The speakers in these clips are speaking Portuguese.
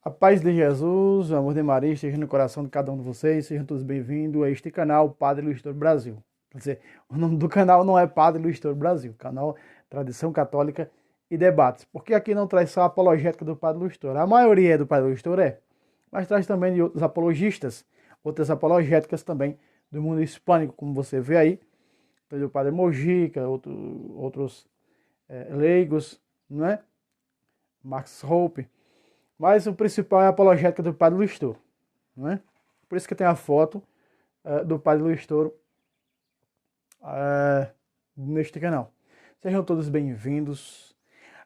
A paz de Jesus, o amor de Maria esteja no coração de cada um de vocês. Sejam todos bem-vindos a este canal Padre Luiz Toro Brasil. Quer dizer, o nome do canal não é Padre Luiz Toro Brasil, canal Tradição Católica e Debates. Porque aqui não traz só a apologética do Padre Luiz Toro. A maioria é do Padre Luiz Toro, mas traz também de outros apologistas, outras apologéticas também do mundo hispânico, como você vê aí. Tem o Padre Mojica, outros leigos, não é? Max Hope. Mas o principal é a apologética do Padre Luiz Toro, não é? Por isso que tem a foto do Padre Luiz Toro neste canal. Sejam todos bem-vindos.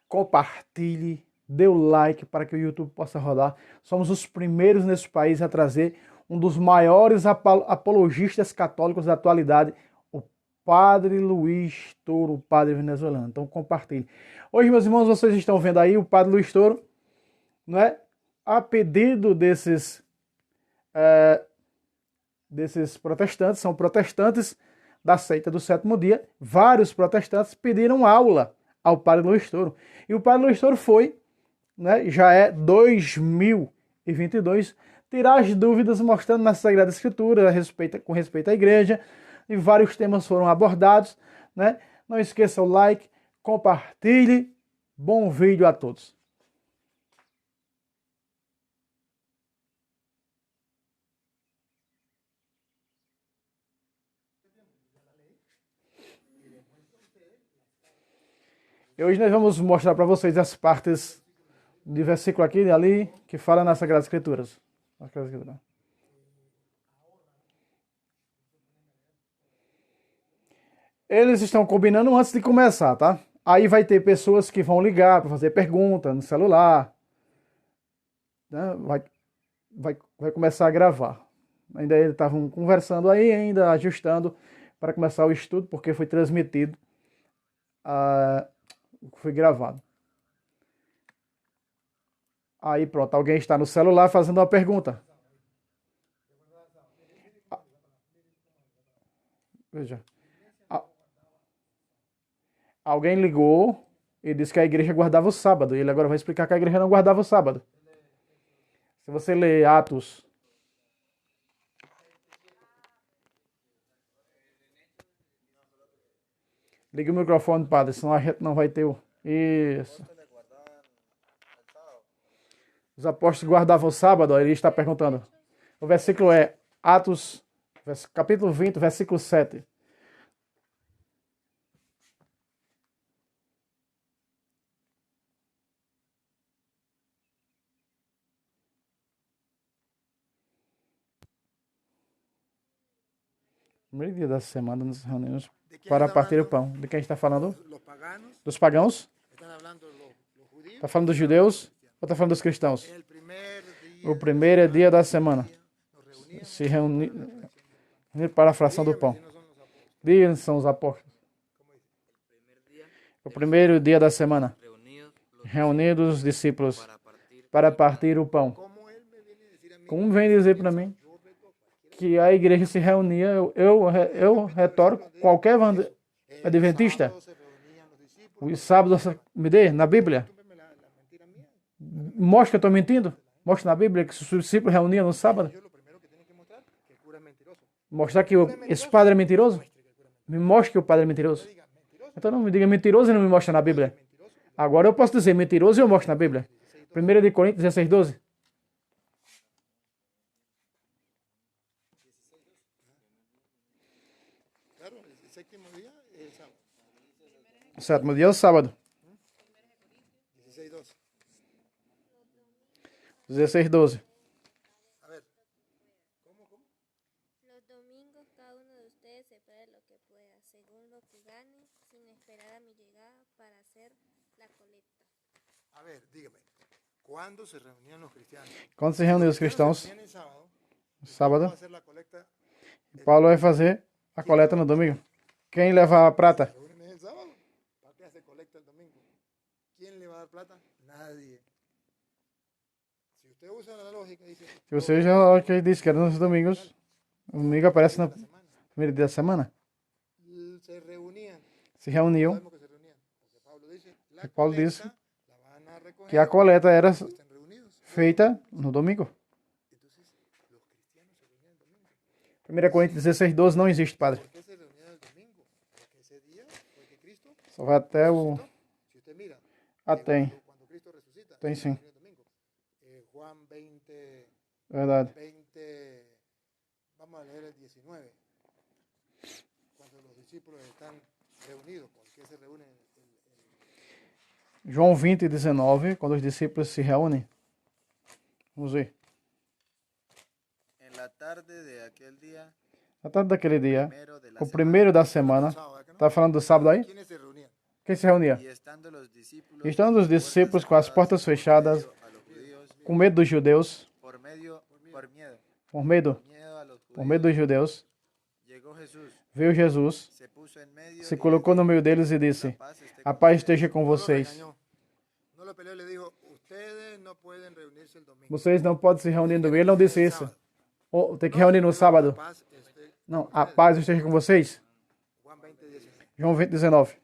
Compartilhe, dê o like para que o YouTube possa rodar. Somos os primeiros nesse país a trazer um dos maiores apologistas católicos da atualidade, o Padre Luiz Toro, o Padre venezuelano. Então compartilhe. Hoje, meus irmãos, vocês estão vendo aí o Padre Luiz Toro, não é? A pedido desses protestantes, são protestantes da seita do sétimo dia, vários protestantes pediram aula ao Padre Luiz Toro. E o Padre Luiz Toro foi, né, já é 2022, tirar as dúvidas mostrando na Sagrada Escritura com respeito à igreja, e vários temas foram abordados, né? Não esqueça o like, compartilhe, bom vídeo a todos. E hoje nós vamos mostrar para vocês as partes de versículo aqui e ali que fala nas Sagradas Escrituras. Eles estão combinando antes de começar, tá? Aí vai ter pessoas que vão ligar para fazer pergunta no celular, né? Vai começar a gravar. Ainda eles estavam conversando aí, ainda ajustando para começar o estudo, porque foi transmitido, foi gravado. Aí pronto, alguém está no celular fazendo uma pergunta. Veja. Alguém ligou e disse que a igreja guardava o sábado. E ele agora vai explicar que a igreja não guardava o sábado. Se você ler Atos... Liga o microfone, padre, senão a gente não vai ter o... Isso. Os apóstolos guardavam o sábado, ele está perguntando. O versículo é Atos, capítulo 20, versículo 7. Primeiro dia da semana nos reunimos para partir o pão. De quem está falando? Dos pagãos? Está falando dos judeus ou está falando dos cristãos? O primeiro dia da semana. Se reunir para a fração do pão. Dias são os apóstolos. O primeiro dia da semana. Reunidos os discípulos para partir o pão. Como vem dizer para mim que a igreja se reunia, eu retorno qualquer adventista. Os sábados, me dê na Bíblia. Mostra que eu estou mentindo. Mostra na Bíblia que os discípulos reuniam no sábado. Mostrar que esse padre é mentiroso. Me mostre que o padre é mentiroso. Então não me diga mentiroso e não me mostra na Bíblia. Agora eu posso dizer mentiroso e eu mostro na Bíblia. 1 de Coríntios 16, 12. O sétimo dia é o sábado. 16, 12. Los domingos cada uno de ustedes separe lo que pueda, según lo que gane, sin esperar a mi llegada para hacer la colecta. A ver, dígame, ¿cuándo se reunían los cristianos? Quando se reuniam os cristãos, sábado, y Paulo vai fazer a coleta no domingo. Quem leva a prata? ¿Se reúnen el sábado? ¿Para qué hace colecta el domingo? ¿Quién le va a dar plata? Nadie. Si usted usa la lógica, dice... Se você usa a lógica que diz que era nos domingos, o domingo aparece no primeiro dia da semana. Se reunían. Se reuniam. Sabemos que se reunían. Porque Pablo dice, Paulo diz la van a recoger que a coleta era cuando estén reunidos. feita no domingo. Entonces, los cristianos se reunían el domingo. 1 Coríntios 16, 12 não existe, padre. ¿Por qué se reunían el domingo? Porque ese día fue que Cristo Só vai até o... resucitó. Si usted mira, Ah, tem. cuando Cristo resucita, Tem sim. se reúne el domingo. Juan 20, Verdade. 20, vamos a leer el 19. Cuando los discípulos están reunidos, ¿por qué se reúnen? João 20, 19, quando os discípulos se reúnem. Vamos ver. En la tarde de aquel día, Na tarde daquele dia, primero de la o primeiro da semana, Sábado, ¿no? tá falando do sábado aí? ¿Quiénes se reunían? Quem se reunia? y estando los discípulos, Estando os discípulos com as portas fechadas, a los judíos, com medo dos judeus, por miedo, por medo a los por medo dos judeus, llegó Jesús, veio Jesus, se puso en medio se y colocou no meio deles e disse: paz esté A con paz ustedes". esteja com No lo vocês. regañó, no lo peleó y le dijo, ustedes no pueden reunirse el domingo. Vocês não podem se reunir no domingo. Ele não disse isso. Ou tem que reunir no sábado. La paz esté- Não, a paz esteja com vocês. Juan 20, 19. João 20, 19.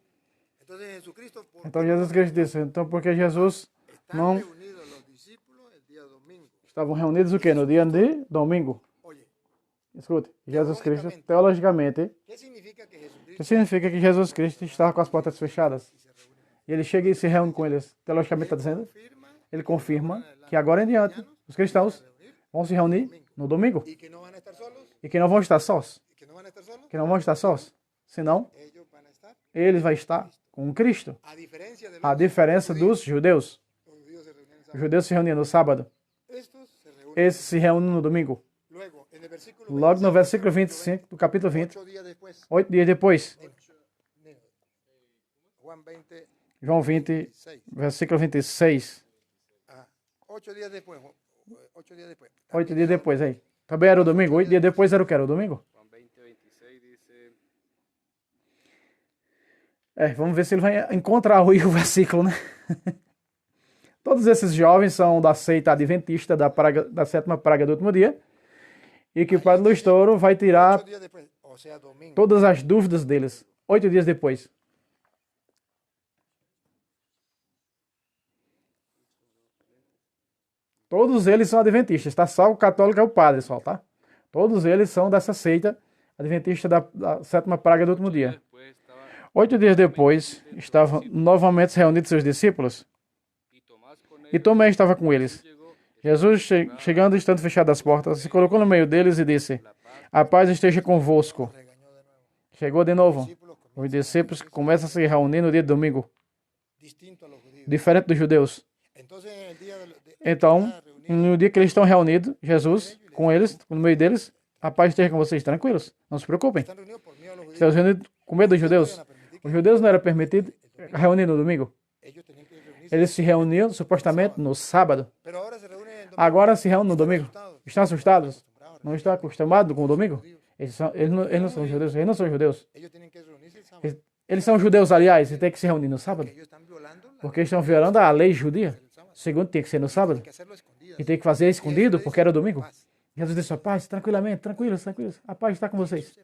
Entonces Jesucristo, ¿por Então qué Jesus Cristo disse: Então porque Jesus están não reunidos los discípulos el día domingo? estavam reunidos o quê? No dia de domingo. Oye, Escute, Jesus Cristo, teologicamente, ¿qué significa que Jesucristo isso significa que Jesus Cristo estava com as portas fechadas. E ele chega e se reúne com eles. Teologicamente está dizendo, confirma ele confirma que agora em diante os cristãos vão se reunir no domingo y que no van a estar solos? e que não vão estar sós. ¿Y que no van a estar solos? Que não vão estar sós. Senão, Ellos van a estar. eles vão estar com Cristo. A diferencia de A diferença dos judeus. los judíos se reunían el Os sábado. judeus se reuniam no sábado. Estos se reúnen. Esses se reúnem no domingo. Luego, en el versículo Logo no 25, versículo 25 do capítulo 20, 8 días después, 8 dias depois, Juan 20, João 20, 6. versículo 26. 8 días después. 8 días después. 8 dias depois, aí. Também era o domingo. 8 dias depois era o que? Era o domingo? Juan 20, 26 dice, Vamos ver se ele vai encontrar aí o versículo, né? Todos esses jovens são da seita adventista da sétima praga do último dia. E que o Padre Luiz Toro vai tirar 8 días después, o sea, domingo. todas as dúvidas deles. 8 dias depois. Todos eles são adventistas, tá? Só o católico é o padre só, tá? Todos eles são dessa seita adventista da sétima praga do último dia. después estaba 8 dias depois, estavam novamente reunidos seus discípulos y Tomás con e él Tomé estava com eles. llegó, Jesus, chegando, estando fechadas as portas, se colocou no meio deles e disse: A paz esteja convosco. Regañó de nuevo. Chegou de novo. Discípulos Os discípulos começam a se reunir no dia de domingo, distinto a los judíos. diferente dos judeus. Entonces, en el día de Então, no dia que eles estão reunidos, Jesus, com eles, no meio deles, a paz esteja com vocês, tranquilos, não se preocupem. están reunidos por miedo a los judíos. Estão reunidos com medo dos judeus. Os judeus não era permitido reunir no domingo. Ellos tenían que reunirse. Eles se reuniam supostamente no sábado. Pero ahora se reúnen en domingo. Agora se reúnem no domingo. Estão assustados? Acostumbrados. Não estão acostumados com o domingo? Eles não são judeus. Eles não são judeus. Ellos tienen que reunirse el sábado. Eles são judeus, aliás, e têm que se reunir no sábado. Ellos están violando la Porque estão violando a lei judia. Segundo, tinha que ser no sábado. que hacerlo a escondidas. E tem que fazer escondido, porque era domingo. Paz. Jesus disse: a paz, tranquilamente, tranquilos, tranquilos. A paz está com vocês.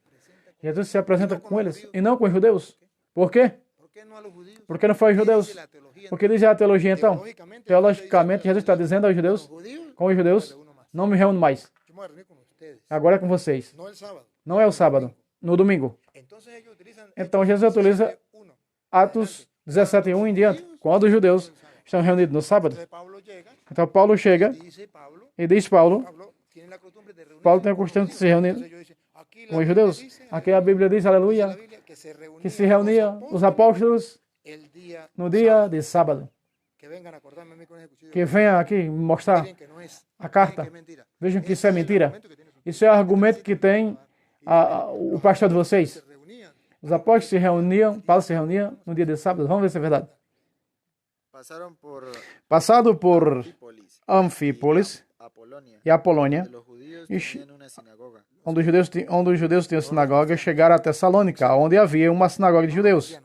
Jesus se apresenta com eles e não com os judeus. Por quê? ¿Por qué no a los judíos? Porque não foi os ¿Qué judeus. dice la teología? Porque diz a teologia então. Teologicamente, Jesus está dizendo aos judeus, Los judíos, com os judeus, não me reúno mais. yo me voy a reunir con ustedes. Agora é com vocês. No el sábado. Não é o sábado, no domingo. Entonces ellos utilizan Então Jesus utiliza 1. Atos 17:1 em diante, quando os judeus estão reunidos no sábado. Entonces Pablo llega, Então Paulo chega dice Pablo, e diz Paulo, Pablo tiene la costumbre de reunirse Paulo tem a con costume los de se reunir judíos. Entonces ellos dicen, aquí la com os Biblia judeus. dice, Aqui a Bíblia diz, la aleluia, Biblia, que se que se reuniam los os apóstolos el día no dia de sábado. que vengan a acordarme a mí con ese cuchillo. Que venha aqui mostrar Miren que no es, a carta. miren que es mentira. Vejam que isso Ese é es el mentira. argumento que tiene su- Isso é o argumento que tem o pastor de vocês. Se reunían. Os apóstolos se reuniam, Paulo se reunia no dia de sábado. Vamos ver se é verdade. pasaron por Passado por Anfípolis Anfípolis y Apolonia. e Apolônia, De los judíos Ixi. tenían una sinagoga. onde os judeus tinham sinagoga, chegaram a Tessalônica, onde havia uma sinagoga de judeus.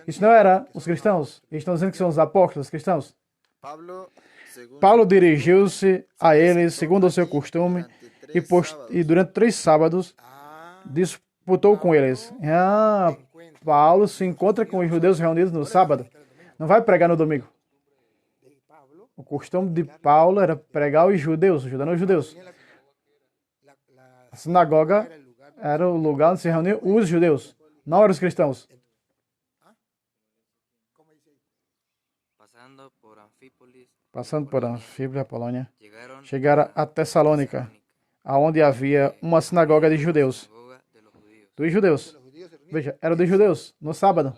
Isso não era os cristãos. Eles estão dizendo que são os apóstolos cristãos. Paulo dirigiu-se a eles, segundo o seu costume, e durante 3 sábados disputou com eles. Paulo se encontra com os judeus reunidos no sábado. Não vai pregar no domingo. O costume de Paulo era pregar aos judeus, ajudando os judeus. Tenía la A sinagoga era el lugar era o lugar onde se reuniam os judeus, não eram os cristãos. ¿cómo dice ahí? Pasando por Anfípolis, Passando por Anfípolis, a Polônia, llegaron chegaram a Tessalônica, aonde havia uma sinagoga de judeus. sinagoga de los judíos. Dos judeus. Los judíos se reunían. Veja, era dos judeus, no sábado.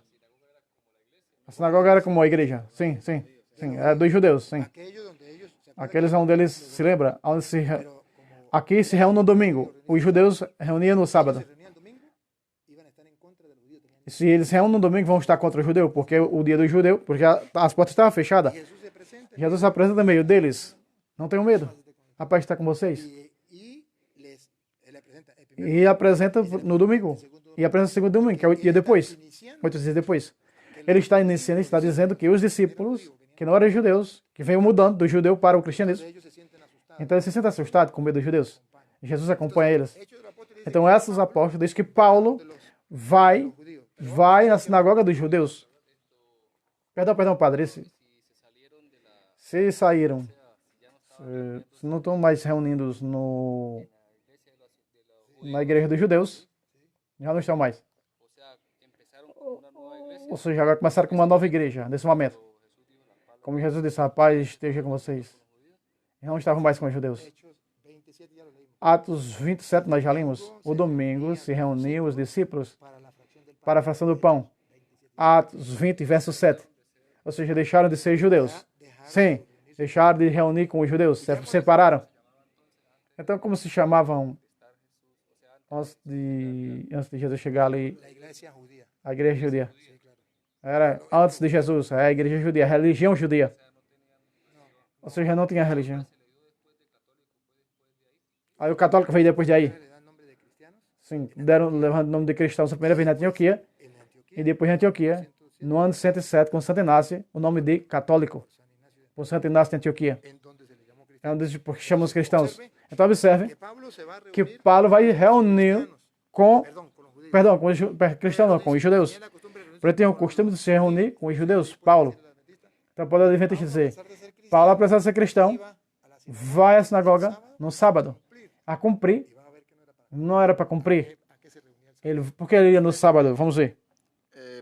A sinagoga era como a igreja. Sim, sim, sim. Era dos judeus, sim. Aquellos donde ellos se acuerdan Aqueles onde eles se lembra, onde se pero como aqui se reúne no domingo. Os judeus reuniam no sábado. se reunían el domingo, iban a estar en contra de los judíos. Tenían- E se eles se reúnem no domingo, vão estar contra o judeu, porque o dia do judeu, porque as portas estavam fechadas. Jesús se presenta Jesus se apresenta no meio deles. Não tenham medo. A paz está com vocês. y les presenta el primer E apresenta no domingo. E apresenta no segundo domingo, que é 8 dias depois. iniciando 8 dias depois. Ele está iniciando, está dizendo que os discípulos, que não eram judeus, que veio mudando do judeu para o cristianismo, ellos se sienten asustados. então eles se sentem assustados com medo dos judeus. E Jesus acompanha eles. Hechos del apóstol dice Então esses apóstolos dizem que Paulo vai na sinagoga dos judeus. Perdão, padre. Se saíram, se não estão mais reunidos na igreja dos judeus, já não estão mais. Ou seja, agora começaram com uma nova igreja, nesse momento. Como Jesus disse, rapaz, esteja com vocês. E não estavam mais com os judeus. Hechos 27 ya lo leímos. Atos 27 nós já lemos. O domingo se reuniam os discípulos Para la fracción del para a fração do pão. Atos 20, verso 7. Ou seja, deixaram de ser judeus. Sim, deixaram de reunir com os judeus, se separaram. Então, como se chamavam antes de Jesus chegar ali, la iglesia judía. a igreja judia? Era antes de Jesus, a igreja judia, a religião judia. Ou seja, não tinha religião. Aí o católico veio depois de aí. Le dan nombre de cristianos Sim, levando o nome de cristãos a primeira vez na Antioquia. en Antioquía. E depois de Antioquia, no ano 107, com Santo Inácio, o nome de católico. Por Santo Inácio de Antioquia. En donde se le llamó cristiano. É onde porque chamam os cristãos. Então observe Que Pablo se va a que reunir Paulo vai reunir com, perdón, con los judíos. com os cristãos, não, com os judeus. Tenía la costumbre de reunirse Porque ele tem o costume de se reunir com os judeus, Paulo. Então pode adventista dizer, a pesar de ser cristiano, Paulo, apesar de ser cristão, iba a la sinagoga vai à sinagoga no sábado a cumprir. y van a ver que no era para Não era para cumprir. a qué se reunía el sábado. Por que ele ia no sábado? Vamos ver.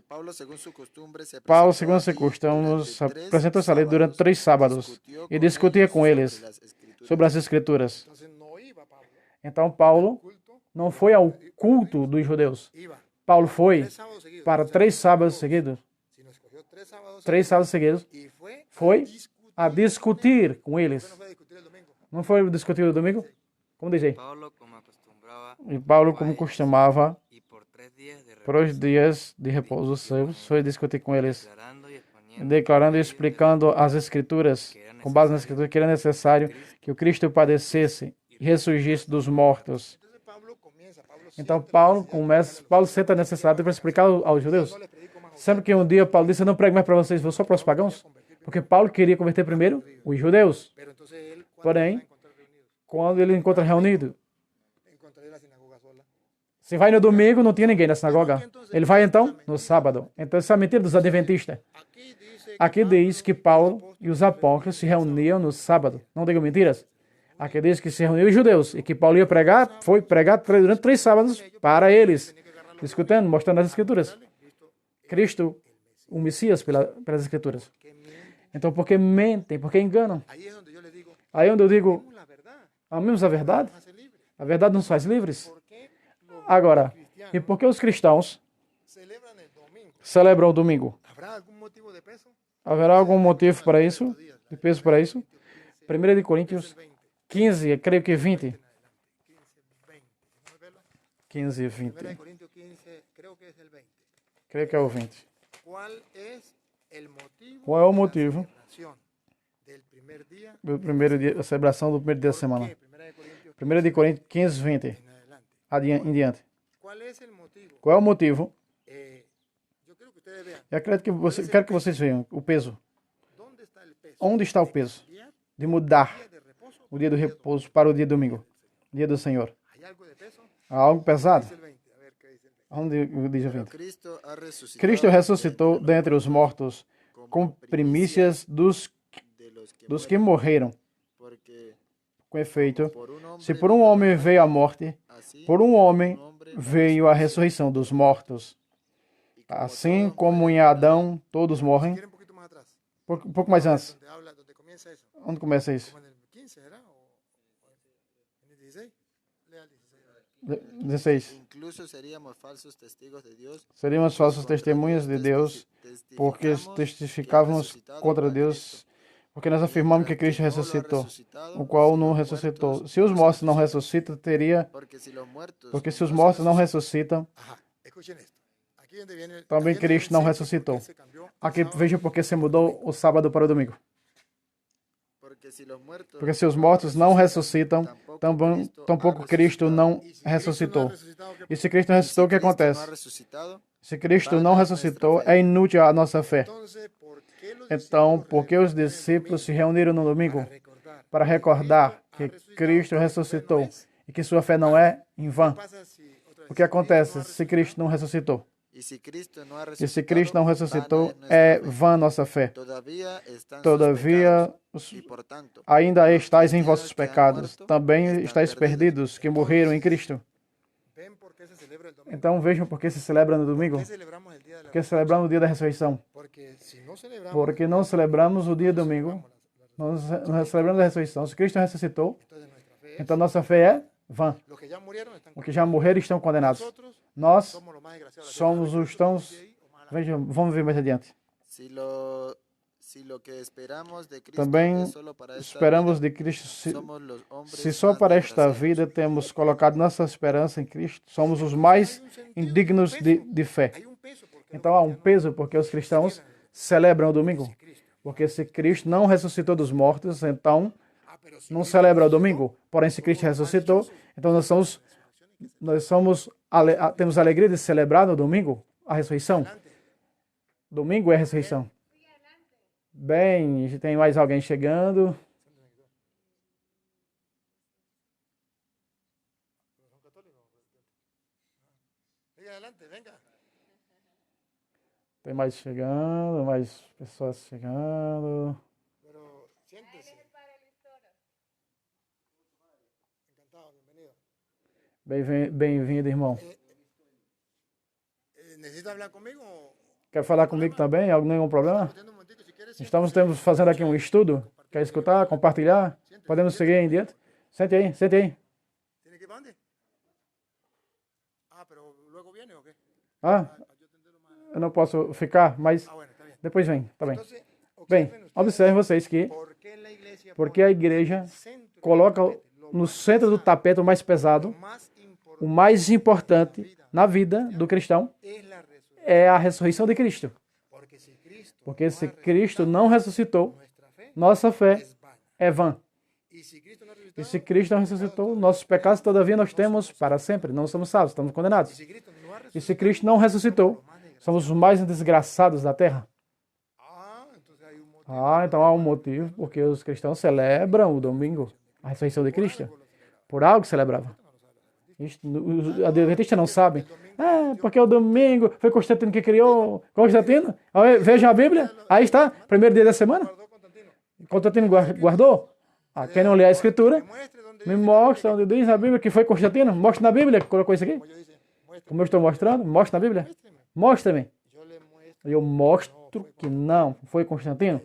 Paulo, según su costumbre, se Paulo, presentó segundo seu allí costume, durante se tres apresentou essa lei durante sábados, 3 sábados discutió e con discutia com sobre eles las escrituras. sobre as escrituras. Entonces no iba Pablo Então Paulo culto, não foi ao culto dos judeus. iba Paulo foi 3 sábados seguidos. para O sea, 3 sábados seguidos. sino escogió 3 sábados 3 sábados seguidos. y Foi discutir. a discutir com No eles. fue a discutir el domingo. Não foi discutir no domingo? Como diz aí? Paulo, como acostumbraba, E Paulo, como costumava, y por 3 días de por os dias de repouso seus, foi discutir com eles, declarando y exponiendo declarando e explicando as escrituras, com base nas escrituras, que era necessário que o Cristo padecesse e ressurgisse dos mortos. Entonces Pablo comienza, Pablo Então Paulo senta a necessidade para explicar aos judeus. no le predico más a ustedes, Sabe que um dia Paulo disse, eu não prego mais para vocês, vou só para os pagãos? Porque Paulo queria converter primeiro os judeus. pero entonces él cuando Porém, se va a encontrar reunidos, quando ele encontra reunido, encontraría la sinagoga sola. se vai no domingo, não tinha ninguém na sinagoga. Ele vai então no sábado. Então essa é a mentira dos adventistas. Aquí dice Aqui diz que Paulo e os apóstolos se reuniam no sábado. Não digo mentiras. Aqui diz que se reuniam os judeus e que Paulo ia pregar, foi pregar durante 3 sábados para eles, discutindo, mostrando as escrituras. Cristo, o Messias pelas escrituras. que miente. Então por que mentem? Por que enganam? Ahí es donde yo le digo, Aí onde eu digo, la verdad amemos a verdade? nos hace libres. A verdade nos faz livres. ¿Por qué los Agora, cristianos e por que os cristãos celebran el domingo? celebram o domingo? ¿Habrá algún motivo de peso? Haverá algum motivo para isso? De peso para isso? 1 de Coríntios 15, eu creio que 20. 15 e 20. 1 Corintios 15, creo que es el 20. Creio que é o 20. ¿Cuál es el motivo Qual é o de la motivo celebración del primer día? do primeiro dia, a celebração do primeiro dia da ¿Por semana? qué? 1 Corintios 1 de Coríntios 15, 20. en adelante. Em diante. ¿Cuál es el motivo? Qual é o motivo? Yo quiero que ustedes vean Eu quero que vocês vejam o peso. dónde está el peso. Onde está o peso Día de mudar de reposo. o dia do repouso para o dia domingo? Dia do Senhor. ¿Hay algo de peso? Há algo pesado? Dice el 20. A ver qué dice el 20. Onde diz o 20? Cristo ha resucitado Cristo ressuscitou dentre os mortos com primícias dos dos que morreram. Porque Com efeito, por un hombre se por um homem veio a morte, así, por um homem hombre veio a ressurreição dos mortos. y como Assim todos como mueren em en la Adão todos Si morrem. quieren un poquito más atrás. Um pouco mais antes. Donde comienza eso. Onde começa isso? Como en el 15, ¿verdad? O en el 16. Lea el 16. 16. incluso seríamos falsos testigos de Dios, Seríamos falsos testemunhas de Deus, porque testificávamos contra Deus, porque nós afirmamos que Cristo ressuscitou, o qual não ressuscitou. Se os mortos não ressuscitam, teria... Porque se os mortos não ressuscitam, Ajá, escuchen esto. Aquí donde viene, também aquí donde Cristo não viene ressuscitou. se cambió el Aqui sábado. vejam porque se mudou o sábado para o domingo. Porque se os mortos não ressuscitam, tampouco Cristo não ressuscitou. E se Cristo não ressuscitou, o que acontece? Se Cristo não ressuscitou, é inútil a nossa fé. Então, por que os discípulos se reuniram no domingo? Para recordar que Cristo ressuscitou e que sua fé não é em vão. O que acontece se Cristo não ressuscitou? E se Cristo não ressuscitou, é vã nossa fé. Todavia, ainda estáis em vossos pecados. Também estáis perdidos, que morreram em Cristo. Então vejam por que se celebra no domingo. Porque celebramos o dia da ressurreição. Porque não celebramos o dia domingo. Nós celebramos a ressurreição. Se Cristo ressuscitou, então nossa fé é vã. Os que já morreram estão condenados. Nós somos os tons... Vejam, vamos ver mais adiante. Também esperamos de Cristo, se só para esta vida temos colocado nossa esperança em Cristo, somos os mais indignos de fé. Então há um peso porque os cristãos celebram o domingo. Porque se Cristo não ressuscitou dos mortos, então não celebra o domingo. Porém, se Cristo ressuscitou, então temos a alegria de celebrar no domingo a ressurreição. Domingo é a ressurreição. Bem, tem mais alguém chegando. Tem mais chegando, mais pessoas chegando. Bem-vindo, irmão. Quer falar comigo também? Nenhum problema? Estamos fazendo aqui um estudo. Quer escutar, compartilhar? Podemos seguir em diante? Sente aí, sente aí. Ah, eu não posso ficar, mas depois vem, tá bem. Bem, observem vocês que porque a igreja coloca no centro do tapete o mais pesado, o mais importante na vida do cristão é a ressurreição de Cristo. Porque se Cristo não ressuscitou, nossa fé é vã. E se Cristo não ressuscitou, nossos pecados todavia nós temos para sempre. Não somos salvos, estamos condenados. E se Cristo não ressuscitou, somos os mais desgraçados da terra. Então há um motivo porque os cristãos celebram o domingo, a ressurreição de Cristo. Por algo celebrava. Os adventistas não sabem. Porque o domingo foi Constantino que criou. Constantino? Vejam a Bíblia. Aí está, primeiro dia da semana. Constantino guardou. Quem não lê a Escritura, me mostra onde diz na Bíblia que foi Constantino. Mostra na Bíblia que colocou isso aqui. Como eu estou mostrando, mostra na Bíblia. Mostra-me. Eu mostro que não foi Constantino.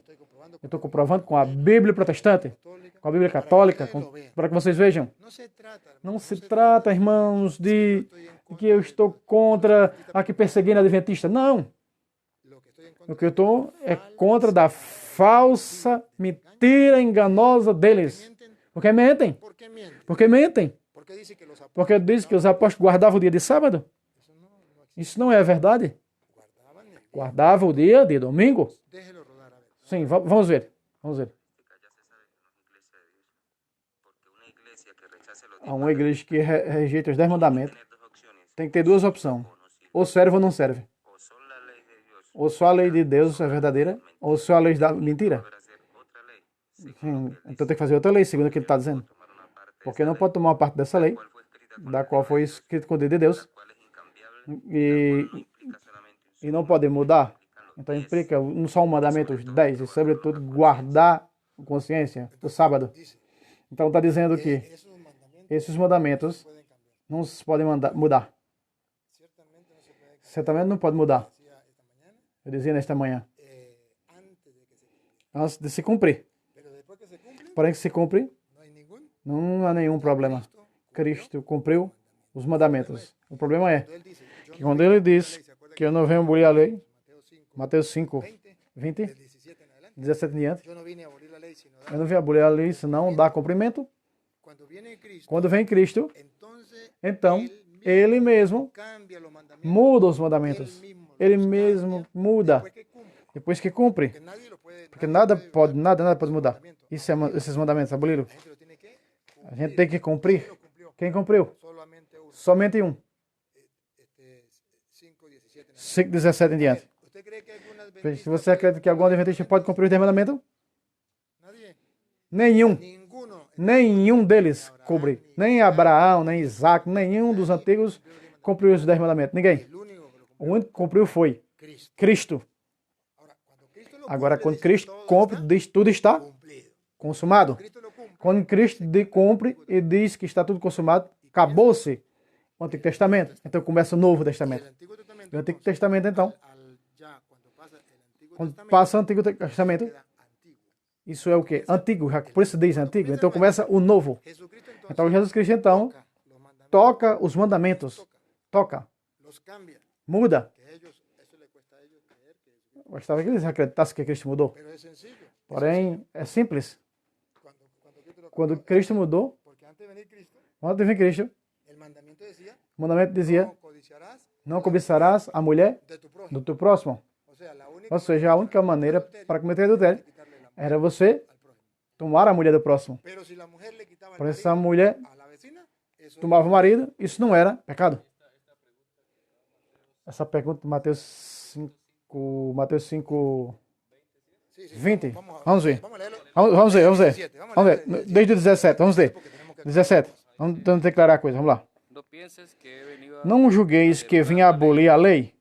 Eu estou comprovando com a Bíblia protestante, com a Bíblia católica, para que vocês vejam. Não se trata, irmãos, de que eu estou contra a que perseguindo a adventista. Não. O que eu estou é contra da falsa mentira enganosa deles. Porque mentem. Porque mentem. Porque diz que os apóstolos guardavam o dia de sábado. Isso não é verdade. Guardavam o dia de domingo. Sim, vamos ver. Vamos ver. Há uma igreja que rejeita os 10 mandamentos. Tem que ter duas opções. Ou serve ou não serve. Ou só a lei de Deus é verdadeira, ou só a lei da mentira. Sim, então tem que fazer outra lei, segundo o que ele está dizendo. Porque não pode tomar parte dessa lei, da qual foi escrito com o dedo de Deus. E não pode mudar. Então implica não só um mandamento, os 10, e sobretudo guardar consciência, o sábado. Dice Então está dizendo que que esos mandamientos esses mandamentos pueden cambiar. não se podem mudar. Ciertamente no se puede cambiar. Certamente não pode mudar. Decía esta mañana, Eu dizia nesta manhã. antes de que se cumpla. Antes de se cumprir. Pero después que se cumple, Porém, que se cumpre, no hay ningún. não há nenhum problema. Cristo cumpriu os mandamentos. O problema é Cuando él dice, yo que no quando vine ele a abolir la diz ley, ¿se acuerda que eu não venho abolir a lei, Mateo 5, Mateus 5, 20, 20, del 17 en adelante. 17 em diante, Yo no vine a abolir la ley, sino eu não venho abolir a lei, senão dar cumprimento. cuando viene Cristo, Quando vem Cristo, entonces então, él mismo ele mesmo cambia los mandamientos. muda os mandamentos. Ele mesmo muda Después que cumple, depois que cumpre. porque nadie lo puede, Porque nadie puede nada pode mudar. mandamiento. Isso é, esses mandamentos, aboliram. La gente lo tiene que A gente tem que cumprir. ¿Quién lo cumplió? Quem cumpriu? Solamente uno. Somente um. 5:17. 5:17 em diante. ¿Usted cree que algunas Se adventistas você acredita que algum adventista pode cumprir os 10 mandamentos? Nadie. Nenhum. Ninguno. Nenhum deles cumpre. Nem Abraão, nem Isaac, nenhum dos antigos cumpriu os 10 mandamentos. Ninguém. El único que lo cumplió, O único que cumpriu foi Cristo. Cristo. Agora, quando Cristo cumpre, diz tudo está Cumplido. consumado. Cristo lo cumple. Quando Cristo cumpre e diz que está tudo consumado, acabou-se o Antigo Testamento. Então começa o Novo El Testamento. Antiguo Testamento. O Antigo Testamento, então, Ya cuando pasa el Antiguo quando Testamento, passa o Antigo Testamento, queda antiguo. isso é o quê? Antigo, por isso diz antigo. Então começa o Novo. Jesucristo entonces Então Jesus Cristo, então, toca los mandamientos, toca os mandamentos. Toca. los cambia. Muda. Que ellos, eso le cuesta a ellos creer que Jesucristo. Eu gostava que eles acreditassem que Cristo mudou. Pero es sencillo. Porém, é simples. Cuando Cristo lo Quando cumplió, Cristo mudou, porque antes de venir Cristo, quando teve Cristo, el mandamiento decía, o mandamento dizia: no codiciarás não cobiçarás a mulher de tu prójimo. do teu próximo. O sea, la única Ou seja, a única maneira para cometer adultério quitarle la mujer era você al prójimo. tomar a mulher do próximo. Pero si la mujer le quitaba el Por isso, a marido mulher a la vecina, eso tomava o marido, isso não era pecado. Essa pergunta de Mateus 5, sí, sí, 20. vamos a- Vamos ver. Vamos a leerlo. Vamos ver. 17, Vamos ver. Desde o 17, vamos ler. Porque tenemos que 17. Vamos declarar a coisa, vamos lá. No pienses que he venido a Não julgueis que vim abolir a lei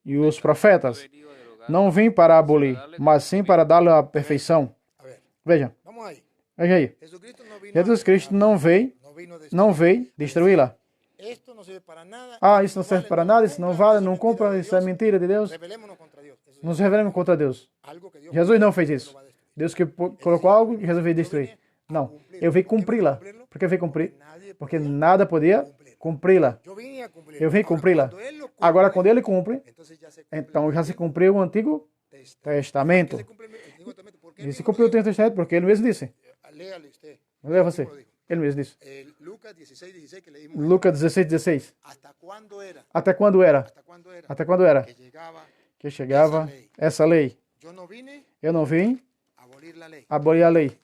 e os profetas. he venido a derogar. Não vim para abolir, mas sim para dar-lhe a perfeição. A ver, Veja, vamos ahí. veja aí. Jesucristo no vino Jesus Cristo não veio, no vino a decir, não veio destruí-la. esto no sirve para nada. Ah, esto isso não no serve vale, para no nada, isso não cumpla, vale, es não mentira compra, de isso é Dios. mentira de Deus. Rebelémonos contra Dios. Eso Nos rebelamos contra Deus. algo que Dios Jesus não fez lo isso. va a destruir. Deus que colocou algo e resolveu destruir. Não, eu vim cumpri-la. Por que eu vim cumprir? Nadie Porque nada podia cumpri-la. Yo vine a cumplir. Eu vim Ahora, cumpri-la. cuando él lo cumple, Agora, quando ele cumpre, entonces ya se cumple então já se cumpriu o Antigo Testamento. Testamento. Se cumple el Antiguo Testamento, porque E él se mismo cumpriu o lo dijo. Antigo Testamento porque ele mesmo disse. Léale usted. Lê você. Él mismo lo dijo. Ele mesmo disse. Lucas 16:16 que leímos. Lucas 16:16. ¿Hasta cuándo era? Até quando era? ¿Hasta cuándo era? Até quando era Que llegaba. que chegava essa lei? Yo no vine Eu não vim a abolir la ley. abolir a lei.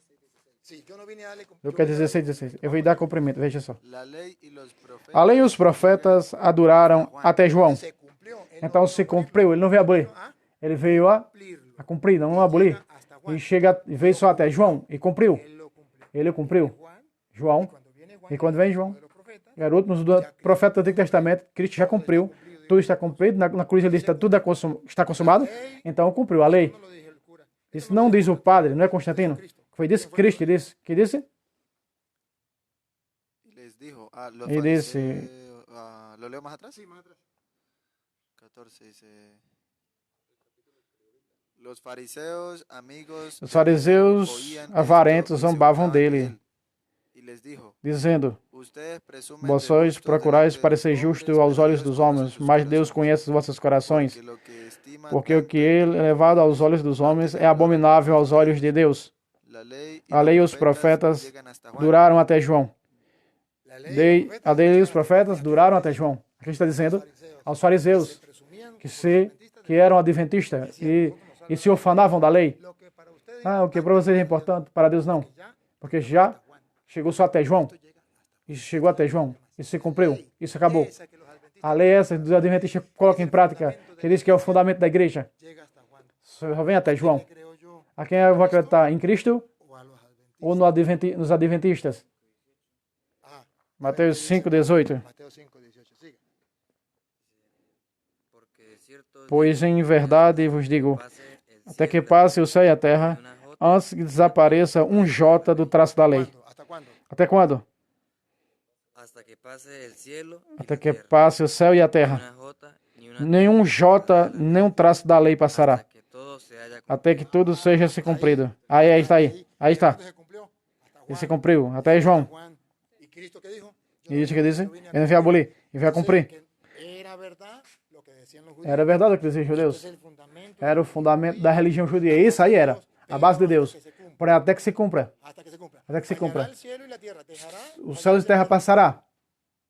Sí, yo no vine a darle Lucas 16:16. Eu vim dar cumprimento, veja só. La lei y los profetas A lei e os profetas adoraram até João. Se cumplió. Él Então se cumpriu, ele não veio abolir. a Ele veio a cumplirlo. cumprir, não a abolir. Hasta E Juan. chega, veio só até João e cumpriu. Él lo cumplió. Ele cumpriu. Juan, João. cuando viene Juan, E quando vem João, de los profetas, garoto do profeta do Antigo Testamento, Cristo já cumpriu. Tudo está cumprido. Na cruz ele está tudo está consumado. Então cumpriu a lei. no lo dijo el cura. Isso não diz o padre, não é Constantino. Foi disse Cristo que disse. y les dijo, los Y dice- fariseos, ¿lo leo más atrás? Sí, más atrás. 14 dice, los fariseos, amigos, Os fariseus oían avarentos esto y se zombavam burlaban de dele, él. Y les dijo, dizendo: ustedes presumen Vós de sois justos procurais delante parecer de los justo hombres, aos pero olhos Dios dos conoce homens, sus mas Deus corazones, conhece os vossos corações, porque lo que estiman porque o tanto que é elevado aos olhos dos homens é abominável aos olhos de Deus. la ley A lei e os profetas llegan hasta Juan. duraram até João. La ley, los A lei e os profetas duraram até João. Aqui está dizendo aos fariseus presumían que eram adventistas e se ufanavam da lei. lo que para ustedes Ah, o que para vocês é importante, para Deus não. ya Porque já chegou só até João. Isso chegou até João. Isso se cumpriu. Isso acabou. esa que los adventistas A lei é essa dos adventistas colocam em prática, que diz que é o fundamento da igreja. llega hasta Juan. Só vem até João. Creo yo, A quem eu vou acreditar? Em Cristo o a los adventistas. ou nos adventistas? Ah, Mateus 5:18. Mateo 5:18. Siga. Porque cierto Pois em verdade vos digo, pase el até que cielo passe o céu e a terra, y una antes que desapareça um J do traço da lei. ¿Cuándo? ¿Hasta cuándo? Até quando? hasta que pase el cielo y Até la que tierra. passe o céu e a terra. Una jota ni una Nenhum J, nenhum traço da lei passará. hasta que todo se haya Até que tudo seja se cumprido. Aí está aí. Aí está. ¿Cuándo se cumplió? Hasta Ele se Juan. cumpriu. Até João. Juan. ¿Y Cristo qué dijo? E isso que disse? Eu não vim abolir. Eu vim a cumprir. Que era verdad lo que decían los judíos. Era verdade o que diziam os Este es judeus. el fundamento Era o fundamento da religião judia. Isso aí era. A base de Deus. Porém, até que se cumpra. hasta que se cumpla. Até que se cumpra. Fallará el cielo y la tierra, dejará, O céu e a terra passará.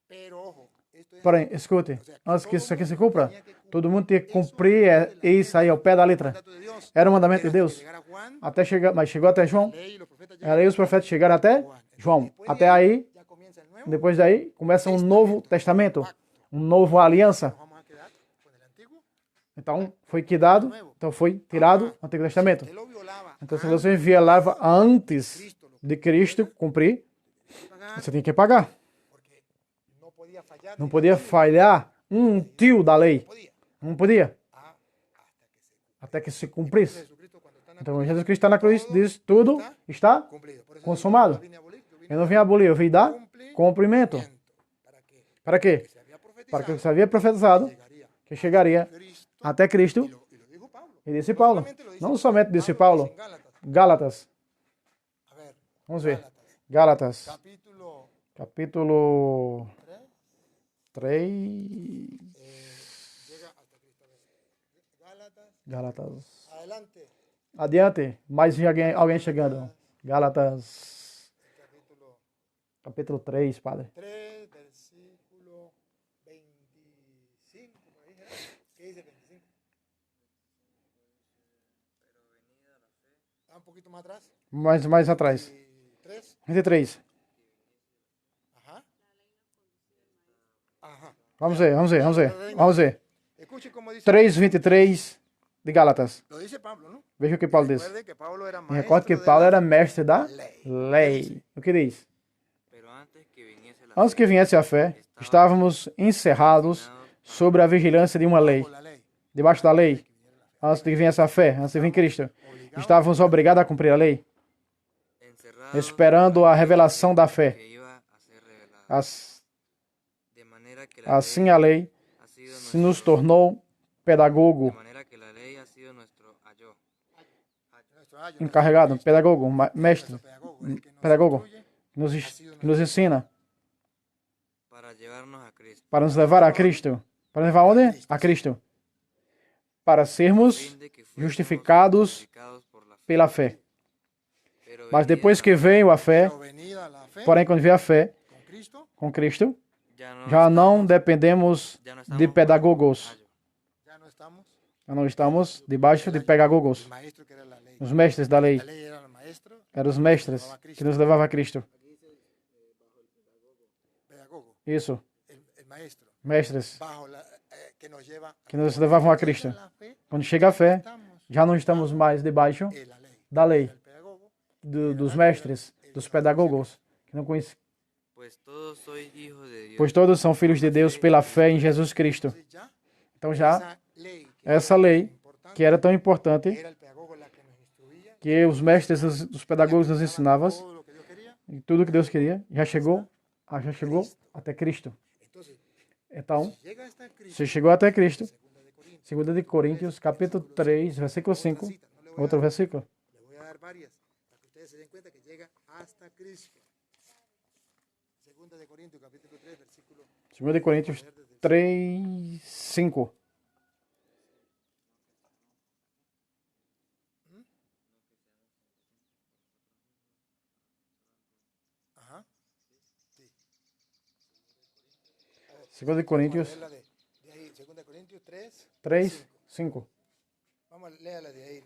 pero ojo, esto es Porém, escute. Antes que isso aqui se cumpra, todo mundo tinha que cumprir isso aí ao pé da letra. mandato de Dios. Era o mandamento de Deus. Llegar a Juan, Até chegar, mas chegou até João. ley y los profetas Era aí os profetas chegaram até João. Até aí, ya comienza el nuevo. depois daí, começa um novo testamento. Um novo aliança. Nos vamos a quedar con el antiguo. Então, foi quitado. Então, foi tirado o Antigo Testamento. Él lo violaba. Então, se você violava antes de Cristo cumprir, você tem que pagar. Porque no podía fallar. Não podia falhar um tio da lei. Podía. Não podia. Ah, Até que se cumprisse. Jesucristo cuando está en la Então, Jesus Cristo está na cruz, diz tudo está cumplido. Por eso consumado. yo vine a abolir, yo vine Eu não vim abolir, eu vim dar cumprimento. para que Para quê? se había profetizado Para que se havia profetizado llegaría que chegaria Cristo. até Cristo. Y lo dijo Pablo. E disse Paulo. Não somente disse Paulo. En Gálatas. Gálatas. A ver, Vamos ver. Gálatas. capítulo Capítulo 3. 3. Llega hasta Cristo. A ver. Gálatas. Gálatas. Adelante. Adiante. Mais alguém chegando. Gálatas. Capítulo Capítulo 3, Padre. 3, versículo 25. Por ahí, ¿verdad? ¿Qué dice 25? Ah, un poquito más atrás. Mais atrás. 3. 23. Ajá. Ajá. Vamos ver. Escuche cómo dice. 3:23 de Gálatas. Lo dice Pablo, ¿no? Veja o que Paulo diz. Recuerde que Pablo era Me recordo que maestro de Paulo la era mestre da ley. lei. O que diz? Pero antes que viniese la Antes que viesse a fé, estávamos encerrados sobre a vigilância de uma lei. Por la ley. Debaixo da lei. Antes de que viesse a fé, antes de vir Cristo. Estávamos obrigados a cumprir a lei, encerrado esperando a revelação da fé. que iba a ser revelada. De manera que la Assim a lei ha sido se nos tornou pedagogo, de manera que la ley ha sido nuestro ayo. Nuestro ayo, encarregado, pedagogo, mestre, pedagogo, el que nos pedagogo, instruye, que nos ensina Para llevarnos a Cristo. para nos levar a Cristo. Para levar onde? A Cristo. Para sermos Fin de que fuésemos justificados justificados por la fe. pela fé. Pero Mas venida depois que veio a fé, pero venida la fe porém quando veio a fé con Cristo, com Cristo, ya já não estamos- dependemos ya no estamos de bajo pedagogos. ayo. ya no estamos Já não estamos debaixo de pedagogos. el maestro que era la ley. Os mestres da lei. La ley era el maestro, Eram os mestres que nos levavam a Cristo. pedagogo, Isso. el maestro, Mestres bajo la, que nos lleva que nos levavam a Cristo. la fe, Quando chega a fé, estamos já não estamos mais debaixo en la ley. da lei, El pedagogo, dos mestres, dos pedagogos, que não conhecem. Pues todos sois hijos de Dios. Pois todos são filhos de Deus pela fé em Jesus Cristo. entonces ya Então já esa ley que essa lei, importante, que era tão importante, era el pedagogo la que nos instruía, que os mestres, os pedagogos nos ensinavam, todo lo que Dios quería. e tudo que Deus queria, já chegou até Cristo. Entonces, Então, si llega hasta Cristo, se chegou até Cristo, segunda de 2 Corintios, de Coríntios, capítulo 3, versículo 5, cita, no le voy a outro dar- versículo. le voy a dar varias para que ustedes se den cuenta que llega hasta Cristo. Segunda de Corintios, capítulo 3, versículo 2 de Coríntios 3, 5. Ajá. 2 de Coríntios Vamos a leerla de ahí, segunda de Corintios 3. 3, 5. Vamos a leerla de ahí.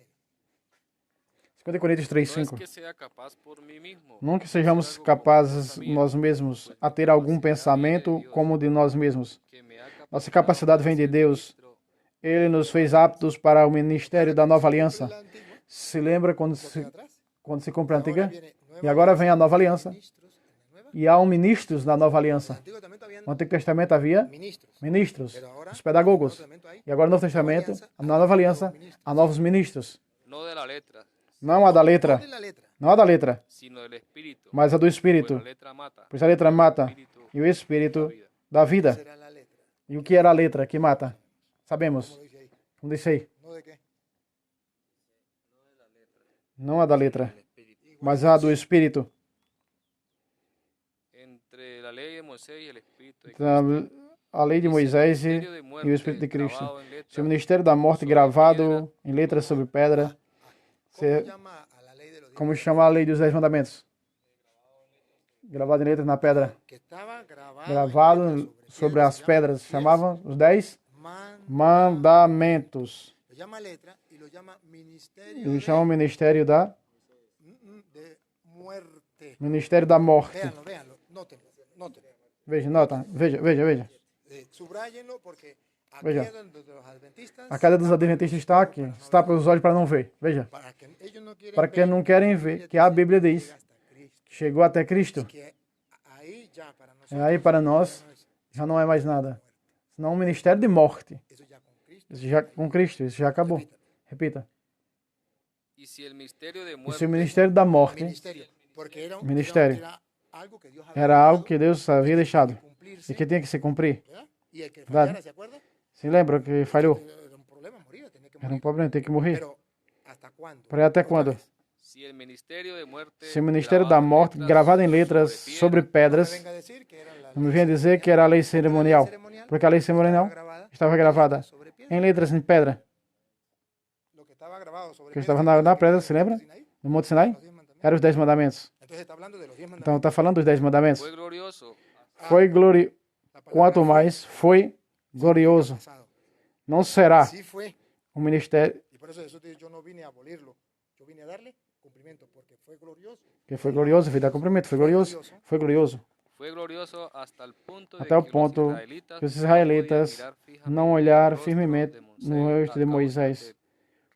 2 de Coríntios 3, No es 5. que sea capaz por mí mismo. Nunca sejamos capazes nós mesmos a ter algum pensamento como o de nós mesmos. Que me ha capacitado Nossa capacidade vem de Deus. Ele nos fez aptos para o ministério da nova aliança. La antigua, Se lembra quando atrás. se cumpre a antiga? Viene nueva E agora vem a nova aliança. ministros en la nueva. E há ministros na nova aliança. Antiguo Testamento habían No Antigo Testamento havia ministros. ministros, Pero ahora, os pedagogos. en el Nuevo Testamento hay E agora no Novo Testamento, na nova aliança, há novos ministros. no de la letra, Não a da letra. No de la letra, Não a da letra, sino del Espíritu. mas a do Pues Espírito. la letra mata, Pois a letra mata Espíritu e o Espírito da vida. dá vida. será la letra. E o que era a letra que mata? Sabemos. Como dice ahí. Como disse aí. ¿No de qué? Não a da letra, mas a do Espírito. Entre la ley de Moisés y el Espíritu de Então, a lei de Moisés e Ministerio de o muerte Espírito de Cristo. grabado en letra, Se o ministério da morte gravado em letras sobre pedra, ¿Cómo se, llama a la lei de los 10 como chama a lei dos 10 mandamentos? Gravado em letras na pedra. que estaba grabado, Gravado sobre as pedras. Chamavam os 10 mandamentos. Lo llama letra y lo llama ministerio Eles chamam o ministério da de muerte. ministério da morte. Véanlo, véanlo, nótenlo, nótenlo. Veja, nota. Veja. Subrayenlo porque aquí Veja. es donde los adventistas, A casa dos adventistas está aqui. Está para os olhos para não ver. Veja. para que ellos no quieren Para que ver, não querem ver que a Bíblia diz hasta Cristo, que chegou até Cristo. que ahí ya para E nosotros aí para nós no es já não é mais nada. Senão um ministério de morte. eso ya con Cristo. Isso já com Cristo, isso já acabou. Repita. y si el ministerio de E muerte se o ministério da morte Ministerio, porque era, Ministerio. era algo que Dios había era dado algo que Deus havia deixado cumplirse, e que tinha que se cumprir. ¿verdad? Y el que ¿Verdad? fallara, ¿se acuerda? Se lembra que falhou? Era un problema, moría, tenía que Era um morir. problema, tem que morrer. Pero ¿hasta cuándo? Para até Otra quando? vez. si el ministerio de muerte Se o ministério grabado da en morte, letras gravado em letras sobre sobre No me pedras, venga a decir que era la não me ley venha dizer que era a lei cerimonial, porque a lei cerimonial grabada estava gravada sobre piedra. em letras em pedra, Lo que estaba grabado sobre que piedra, estava na pedra, se lembra? Sinaí, No Monte Sinai? los 10 mandamientos. Eram os 10 mandamentos. Entonces está hablando de los 10 Então mandamientos. está falando dos 10 mandamentos. fue glorioso Foi glorioso. La palabra Quanto fue mais foi glorioso. pasado. Não será Sí fue. um ministério Y por eso Jesús dice, yo no vine a abolirlo, yo vine a darle cumplimiento porque fue glorioso. que foi glorioso, foi dar cumprimento, foi glorioso, foi glorioso. fue glorioso hasta el punto de Até o que ponto los que os israelitas israelitas não olharam firmemente no rosto de Moisés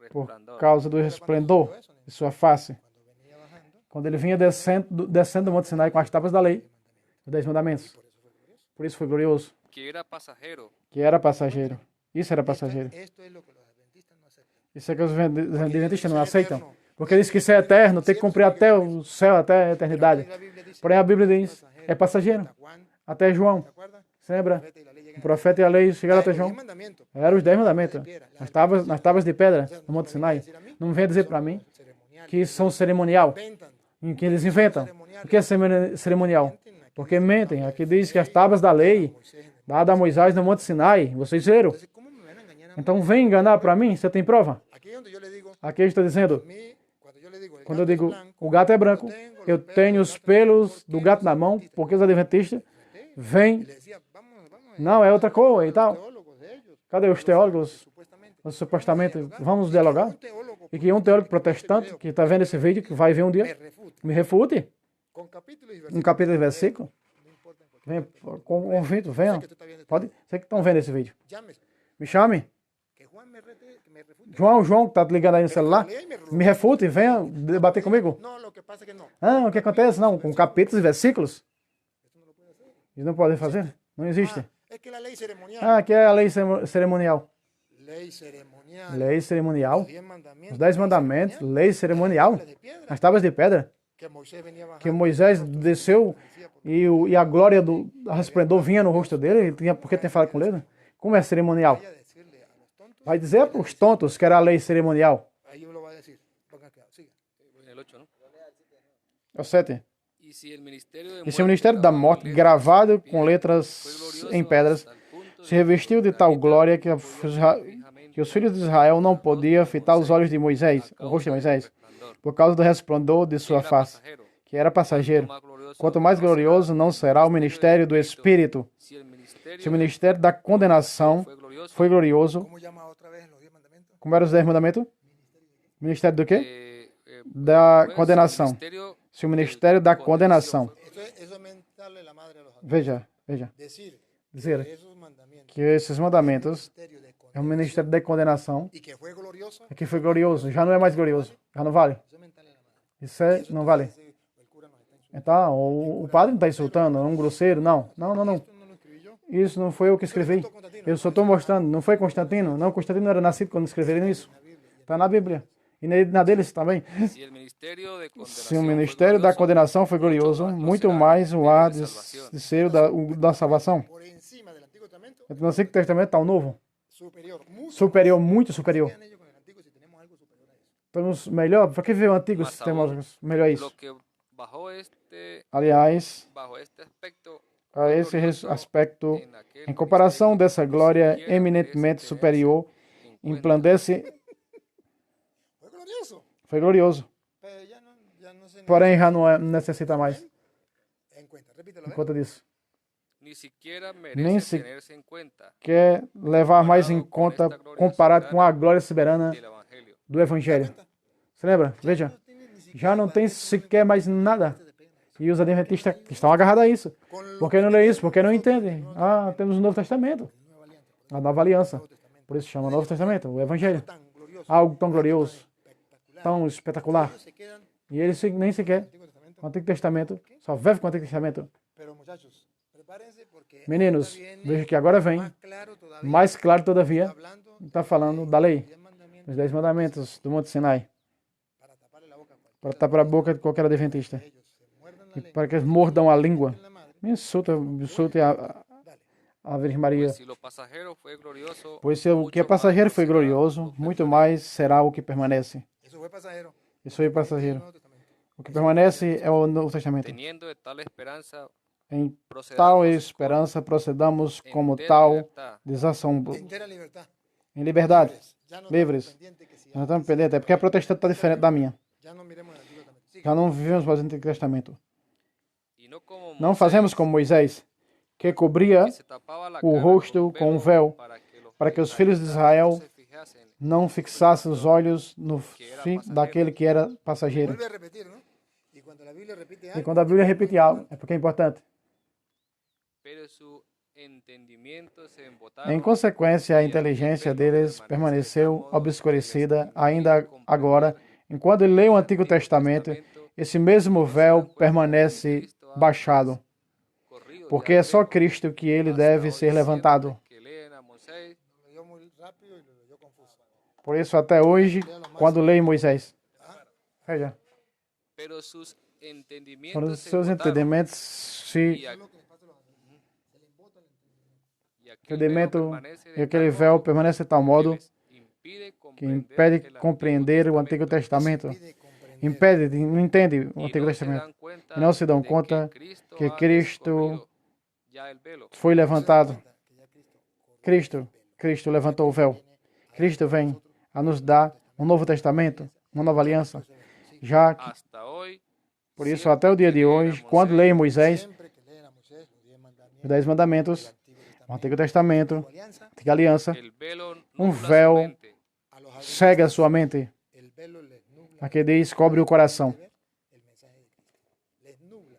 por causa do resplendor de sua face. Cuando venía bajando, Quando ele vinha descendo do Monte Sinai com as tábuas da lei, os 10 mandamentos. Por isso foi glorioso, que era pasajero, que era passageiro. Isso era passageiro. esto es lo que los adventistas no aceptan. Isso é que os adventistas não aceitam. Porque diz que isso é eterno, tem que cumprir até o céu, até a eternidade. La Biblia dice, Porém a Bíblia diz, é passageiro. hasta Juan, Até João. ¿se acuerdan? Se lembra? El profeta y la ley O llegan profeta e a lei chegaram a até los 10 João. mandamientos. Eram os 10 mandamentos. Nas tábuas de pedra, no Monte Sinai. Não venha dizer para mim Ceremonial. que isso são cerimonial. Inventan. Em que eles inventam. O que é cerimonial? Porque mentem. Aqui diz que as tábuas da lei, dada a Moisés no Monte Sinai, vocês leram. Entonces, ¿cómo me van a engañar a mí? Então vem enganar para mim, você tem prova? Aquí es donde yo le digo, Aqui eu estou dizendo, mí, cuando yo le digo, el quando eu gato es digo blanco, o gato é branco, eu tenho os pelos do gato na mão, porque os adventistas vêm. le decía, vamos Não, é outra coisa e tal. teólogos de ellos, Cadê os teólogos? supuestamente. Supostamente, vamos dialogar. Un teólogo E que um teólogo protestante que está vendo esse vídeo, que vai ver um me dia, refuta me refute. con capítulos y Um versículos. capítulo e versículo. No importa en cualquier Venha, convido, venha. que tú estás viendo. Pode, sei que estão vendo esse vídeo. Llámese. Me chame. Que Juan me refute. João, que tá ligando aí no celular, me refute, venha debater comigo. No, lo que pasa es que no. Ah, o que acontece? Não, com capítulos e versículos. Eles não podem fazer. Não existe. Es que la ley ceremonial. Ah, aqui é a lei cerimonial. Ley ceremonial. Lei cerimonial. Los 10 mandamientos. Os 10 mandamentos, lei cerimonial. De piedra. As tábuas de pedra. Que Moisés venía bajando. Que Moisés desceu e a glória do resplendor vinha no rosto dele. Ele tinha, porque tem falado com ele? Como é cerimonial? Vaya a decirle a los tontos. Vai dizer para os tontos que era a lei cerimonial. Ahí yo lo voy a decir. Pongan cuidado. Siga. en el 8, ¿no? É o 7. Y si el ministerio de E se o ministério da morte, gravado com letras em pedras, se revestiu de tal glória que os filhos de Israel não podiam fitar os olhos de Moisés, o rosto de Moisés, por causa do resplendor de sua face, que era passageiro. Quanto mais glorioso não será o ministério do Espírito. Si el Se o ministerio ministério da condenação fue glorioso, foi glorioso, ¿Cómo llama otra vez los 10 mandamientos? como eram os 10 mandamentos? Ministério do quê? pues, Da condenação. el ministerio Se o ministério da condenação. Eso es mentarle la madre a los adultos. Veja. Decir Dizer que esos mandamientos. que esses mandamentos Ministerio de é um condenación ministério de condenação. y que fue glorioso. É que foi glorioso, já não é mais glorioso, já não vale. Eso es mentarle a la madre. Isso é, não vale. El cura nos está insultando. Então, o padre não está insultando, é um grosseiro, não. Não. Esto no lo escribí yo. Isso não foi eu que escrevi. Eu só estou mostrando, não foi Constantino. Não, Constantino não era nascido quando escreveram isso. Está na Bíblia. e na deles também. Si el ministerio de Se o condenación ministério da condenação foi glorioso, muito mais o há de ser o da salvação. por encima del Antiguo Testamento, No Antigo Testamento está o Novo. superior, mucho. Superior, muito superior. ¿Qué han hecho con el Antiguo si tenemos algo superior a eso? Temos melhor. Para que ver o Antigo Mas se temos melhor lo isso? que bajo este Aliás, aspecto a esse aspecto, en aquel em comparação ministerio, dessa glória siquiera eminentemente merece superior, tenerse en cuenta. implandece, Fue glorioso. foi glorioso. Pero ya no se Porém, já não necessita mais en cuenta. Repítelo, por ¿eh? conta disso. Ni siquiera Nem merece se tenerse en cuenta quer levar mais em conta comparado com a glória soberana del Evangelio. do Evangelho. Você lembra? Veja, No tiene ni siquiera já não tem sequer mais nada. se depende. E os adventistas estão agarrados a isso. Con lo Por que não lê isso? Porque não entendem. Ah, temos o Novo Testamento. Nueva Alianza, A Nova Aliança. Nuevo Testamento. Por isso chama Novo Testamento, o Evangelho. Tan glorioso, Algo tão glorioso, espectacular. tão espetacular. Ellos se quedan E eles nem sequer, Antiguo Testamento. o Antigo Testamento, só vive com o Antigo Testamento. Pero muchachos, prepárense porque Meninos, ahora viene veja que agora vem, más claro todavía, mais claro todavia, hablando está falando da lei, 10 mandamientos dos 10 mandamentos do Monte Sinai, para taparle la boca a cualquiera para tapar a boca de qualquer adventista. de ellos. Se muerdan la E lengua para que eles mordam a língua. en la madre. Me insulte a Virgem Maria. Pues si lo pasajero fue glorioso, Pois se o que é passageiro foi glorioso, muito mais será o que permanece. Eso fue pasajero. Isso aí é El passageiro. Nuevo Testamento. O que permanece é o Novo Testamento. teniendo de tal esperanza, Em tal procedamos esperança procedamos con como entera tal libertad, desassombo, Entera libertad. em liberdade. Ya no Livres. estamos pendientes que si Nós estamos pendentes, é porque a protestante está diferente da minha. ya no miremos el Antiguo Testamento. Sigue. Já não vivemos mais o Antigo Testamento. y no como Não Moisés, fazemos como Moisés, que cobria que se tapaba la o cara rosto com um véu, para que os filhos de Israel se fijasen não fixassem os olhos no fim daquele que era passageiro. Vuelve a repetir, ¿no? Y cuando la Biblia repite E algo, quando a Bíblia repete algo, é porque é importante. pero su entendimiento se embotaron, Em consequência, a inteligência deles permaneceu obscurecida ainda agora. Enquanto ele lê o Antigo Testamento, esse mesmo véu permanece baixado, corridos porque ya é só luego, Cristo que ele hasta deve hoy ser levantado. siempre que leen a Moisés, lo leyó muy rápido y lo leyó confuso. Por isso, até hoje, quando leio Moisés, veja, pero sus quando entendimientos os se seus embotaron, entendimentos se y aquel entendimento velo permanece e de aquele tal véu modo permanece de tal que modo les impide que impede compreender o Antigo Testamento. Pide comprender. Impede, não entende o y Antigo no se Testamento. dan cuenta E não se dão de conta que ha Cristo descorrido ya el velo. Foi levantado. Que ya Cristo Cristo levantou o véu. Cristo vem a nos dar um novo testamento, uma nova aliança. Já que, Hasta hoy, por isso, até o dia de hoje, quando leio Moisés, siempre que leen a Moisés los 10 mandamientos, os 10 mandamentos, o Antigo Testamento, su alianza, a Antiga Aliança, el velo un nubla su véu mente, a los adventistas, cega a sua mente. el velo les nubla Aqui diz, cobre o coração. el mensaje de Cristo. Les nubla.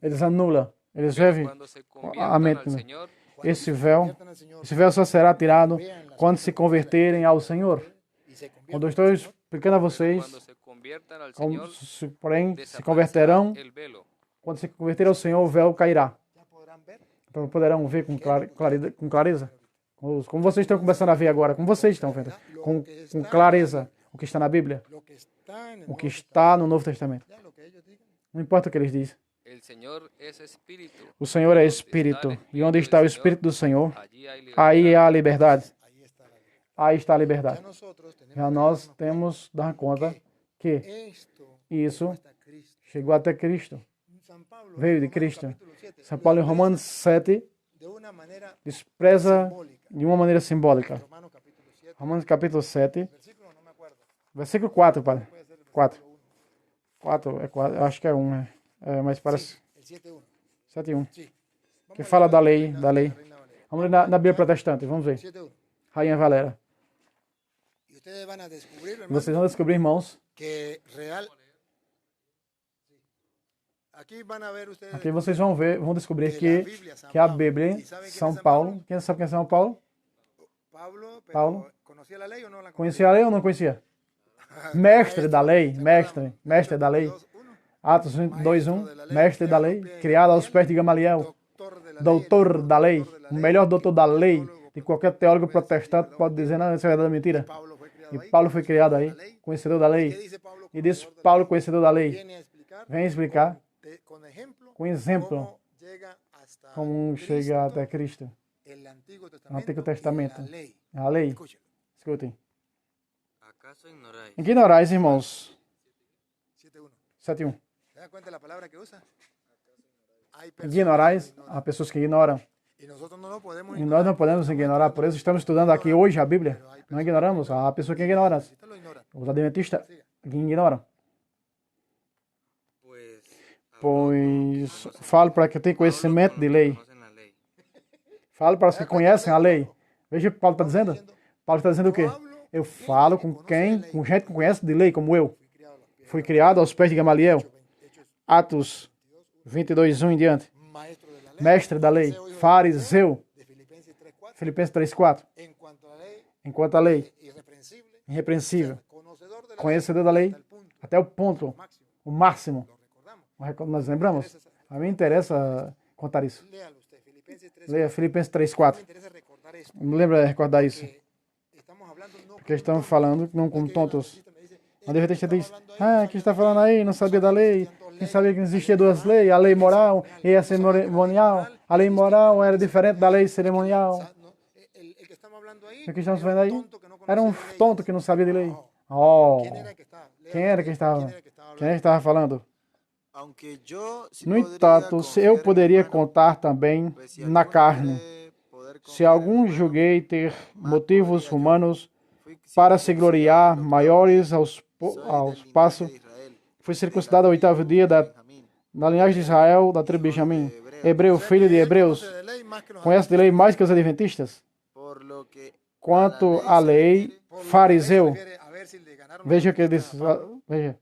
Eles anula, eles pero vivem cuando se a conviertan mente. al Señor, Cuando Esse se véu, conviertan al Señor esse véu só será tirado quando se converterem ao Senhor. y se Quando eu conviertan estou al Señor, explicando a vocês, cuando se conviertan al como, Señor, porém, se desaparecerá converterão, el velo. quando se converterem ao Senhor, o véu cairá. ya podrán ver Então poderão ver com clareza. Como vocês estão começando a ver agora, como vocês estão vendo, com clareza o que está na Bíblia, lo que está en el o que Nuevo está no Novo Testamento. Testamento, ya lo que ellos digan. Não importa o que eles dizem. El Señor es espíritu. O Senhor é Espírito. E onde está o Espírito do Senhor, Allí hay libertad. aí há a liberdade. Ahí está la libertad. Aí está a Ya liberdade. nosotros tenemos Já nós temos de dar conta que esto isso hasta Cristo. chegou até Cristo. San Pablo, Veio en de Romanos Cristo. capítulo 7, São Paulo em Romanos 7 de una manera despreza simbólica. de uma maneira simbólica. Romanos capítulo 7, Romanos capítulo 7, versículo no me acuerdo. versículo 4, padre. Puede ser el 4. versículo 4, é 4, acho que é 1, né? É, mas parece 1, el 7:1. 7 e 1. Sí. Que Vamos a fala leer da la lei, Reina- da lei. la Reina Valera. Vamos ler na Bíblia protestante, vamos ver. 7:1. Rainha Valera. Y ustedes van a descubrir, hermano, Vocês vão descobrir, irmãos, que real. Aquí van a ver ustedes aqui vocês vão ver, vão descobrir que la que, Biblia, San que a Pablo. Bíblia, ¿Y saben quién São es San Paulo, quem sabe quem é São Paulo? Pablo, pero Paulo. ¿conocía la ley o no la Conhecia a lei ou não conhecia? Mestre da lei, mestre da lei. 2:1. Atos 2:1, mestre da lei, criado aos pés de Gamaliel, doutor da lei, o melhor doutor da lei de qualquer teólogo protestante pode dizer, não, isso é verdade, mentira. Pablo fue criado E ahí, Paulo foi criado aí, la ley. conhecedor da ¿Qué lei. dice Pablo? E diz Conocedor de la Paulo, ley. conhecedor da lei, Viene a explicar, vem explicar con ejemplo, com exemplo cómo llega hasta como chega até Cristo. el Antiguo No Antigo Testamento, Testamento. y la ley. A lei. Escúchelo. Escutem. ¿Acaso ignoráis? Ignorais, irmãos. 7:1. 7:1. ¿Se dan cuenta de la palabra que usa? Hay personas que Ignorais, ignoran. há pessoas que ignoram. Y nosotros no lo podemos E nós não podemos ignorar, por isso estamos estudando aqui hoje a Bíblia. Pero hay Não personas ignoramos, há pessoas que ignoram. Adventistas lo ignoran. Os adventistas ignoram. Pues, Pois falo para que tenha conhecimento de lei. conocen la ley. Falo para os que conhecem a lei. Veja o que Paulo está dizendo. Paulo está dizendo o quê? Eu falo com quem? Com gente que conhece de lei, como eu. Fui criado aos pés de Gamaliel. Atos 22:1 em diante. Maestro de la ley. Mestre da lei, fariseu. De Filipenses 3:4. Filipenses 3:4. En cuanto a la lei, Enquanto a lei, irreprensible, irrepreensível, conocedor de la ley, conhecedor da lei, hasta el punto até o ponto, máximo. o máximo. Lo recordamos. Nós lembramos? A mim interessa contar isso. Léalo usted, Filipenses 3:4. Leia Filipenses Me 3:4. interesa recordar esto. Me lembra de recordar isso. Que estamos hablando no Porque estamos falando não como que tontos. me dice, O adventista diz, o que está falando aí? Não sabia da lei. Quem sabia que existia duas leis? A lei moral e a cerimonial. A lei moral era diferente da lei cerimonial. no, el que estamos hablando ahí O que estamos era vendo aí? tonto que no Era um conocía la ley. tonto que não sabia de lei. Oh, ¿Quién era que estava? quem era que estava? ¿Quién era que estaba Quem é que estava falando? Aunque yo sí No podría entanto, se eu confiar en poderia humano, contar também pues si na alguno carne, cree poder se confiar en algum humano, julguei ter motivos humanos fui para se circuncidado gloriar al octavo maiores día, aos soy del linaje passos, de Israel, fui de circuncidado ao la tribu oitavo de dia Benjamín. da linhagem de Israel, da tribo de Benjamim, hebreu, filho de hebreus, conoce de ley más que los conhece de lei mais que os adventistas. Por lo que Quanto a à se lei, refiere, por lo que fariseu, se refiere a ver si le ganaron los veja o que ele adventistas diz, a Pablo. veja,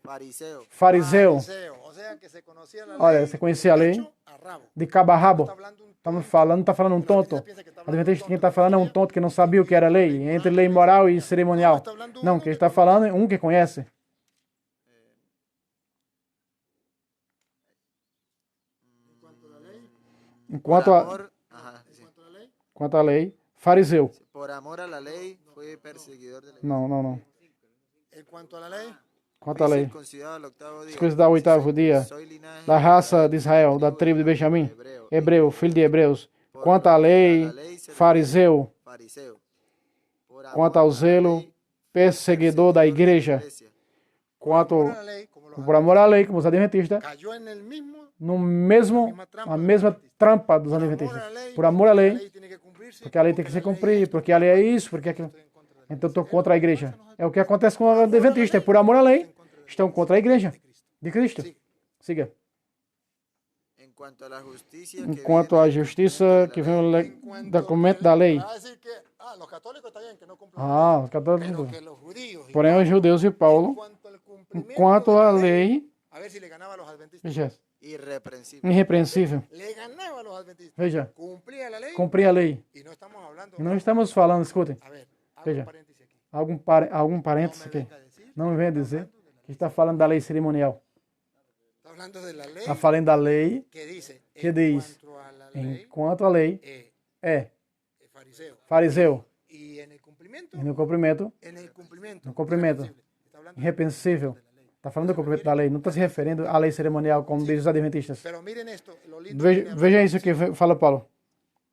fariseo, fariseu, O sea que se conocía la olha, ley você conhecia a de lei pecho a rabo. de cabo a rabo. Está hablando un Estamos tonto. falando, não está falando um tonto. Adventista, quem está falando é um tonto que não sabia o que era lei, entre lei moral e cerimonial. Não, quem está falando é um que conhece. por Enquanto a, amor, ajá, sí. quanto à lei, fariseu. Por amor a la ley fue perseguidor de la Não, não, não. En cuanto a la ley, Quanto à Fui lei, circuncidado al octavo día. circuncidado ao oitavo dia, Soy linaje da raça de Israel, da tribo de Benjamim, hebreu, filho de hebreus. Quanto à lei, fariseu. fariseo. Por amor Quanto ao a la zelo, ley, perseguidor da igreja. Quanto por la ley, como los por amor à lei, como os adventistas, cayó en el mismo no mesmo, a mesma trampa dos amor a adventistas. la ley, Por amor à la lei, ley tiene que cumplirse, porque a lei tem que se cumprir, porque a lei é isso, porque aquilo. estoy en contra de la ley. Então estou contra a igreja. É o que acontece com os adventistas. Por amor à lei, estão contra a igreja de Cristo. Siga. en cuanto a la justicia que Enquanto viene a del justiça cumplimiento que de la vem ley, do documento da lei. Va a decir que los católicos está bien que no cumplan Ah, os pero católicos. que los judíos y Porém, os judeus e en Paulo, cuanto al cumplimiento quanto de la à lei, a ver si le ganaba a los adventistas. veja, irreprensible. irrepreensível. Le ganaba a los adventistas. Veja, Cumplía la lei cumprir a lei. y no estamos hablando. E não estamos falando, escutem, A ver, hago Veja. un paréntesis aquí. algum parênteses aqui. Não me venha dizer que está falando da lei cerimonial. Está hablando de la ley Está falando da lei, que dice, que en diz, cuanto a la ley, enquanto a lei é fariseo. fariseu. Y en el cumplimiento, E no cumprimento, en el cumplimiento. no cumprimento, Está hablando irrepreensível. Está falando do cumprimento da lei. Não está se referindo à lei cerimonial, como dizem os adventistas. Pero miren esto, lo lindo Veja isso que fala Paulo.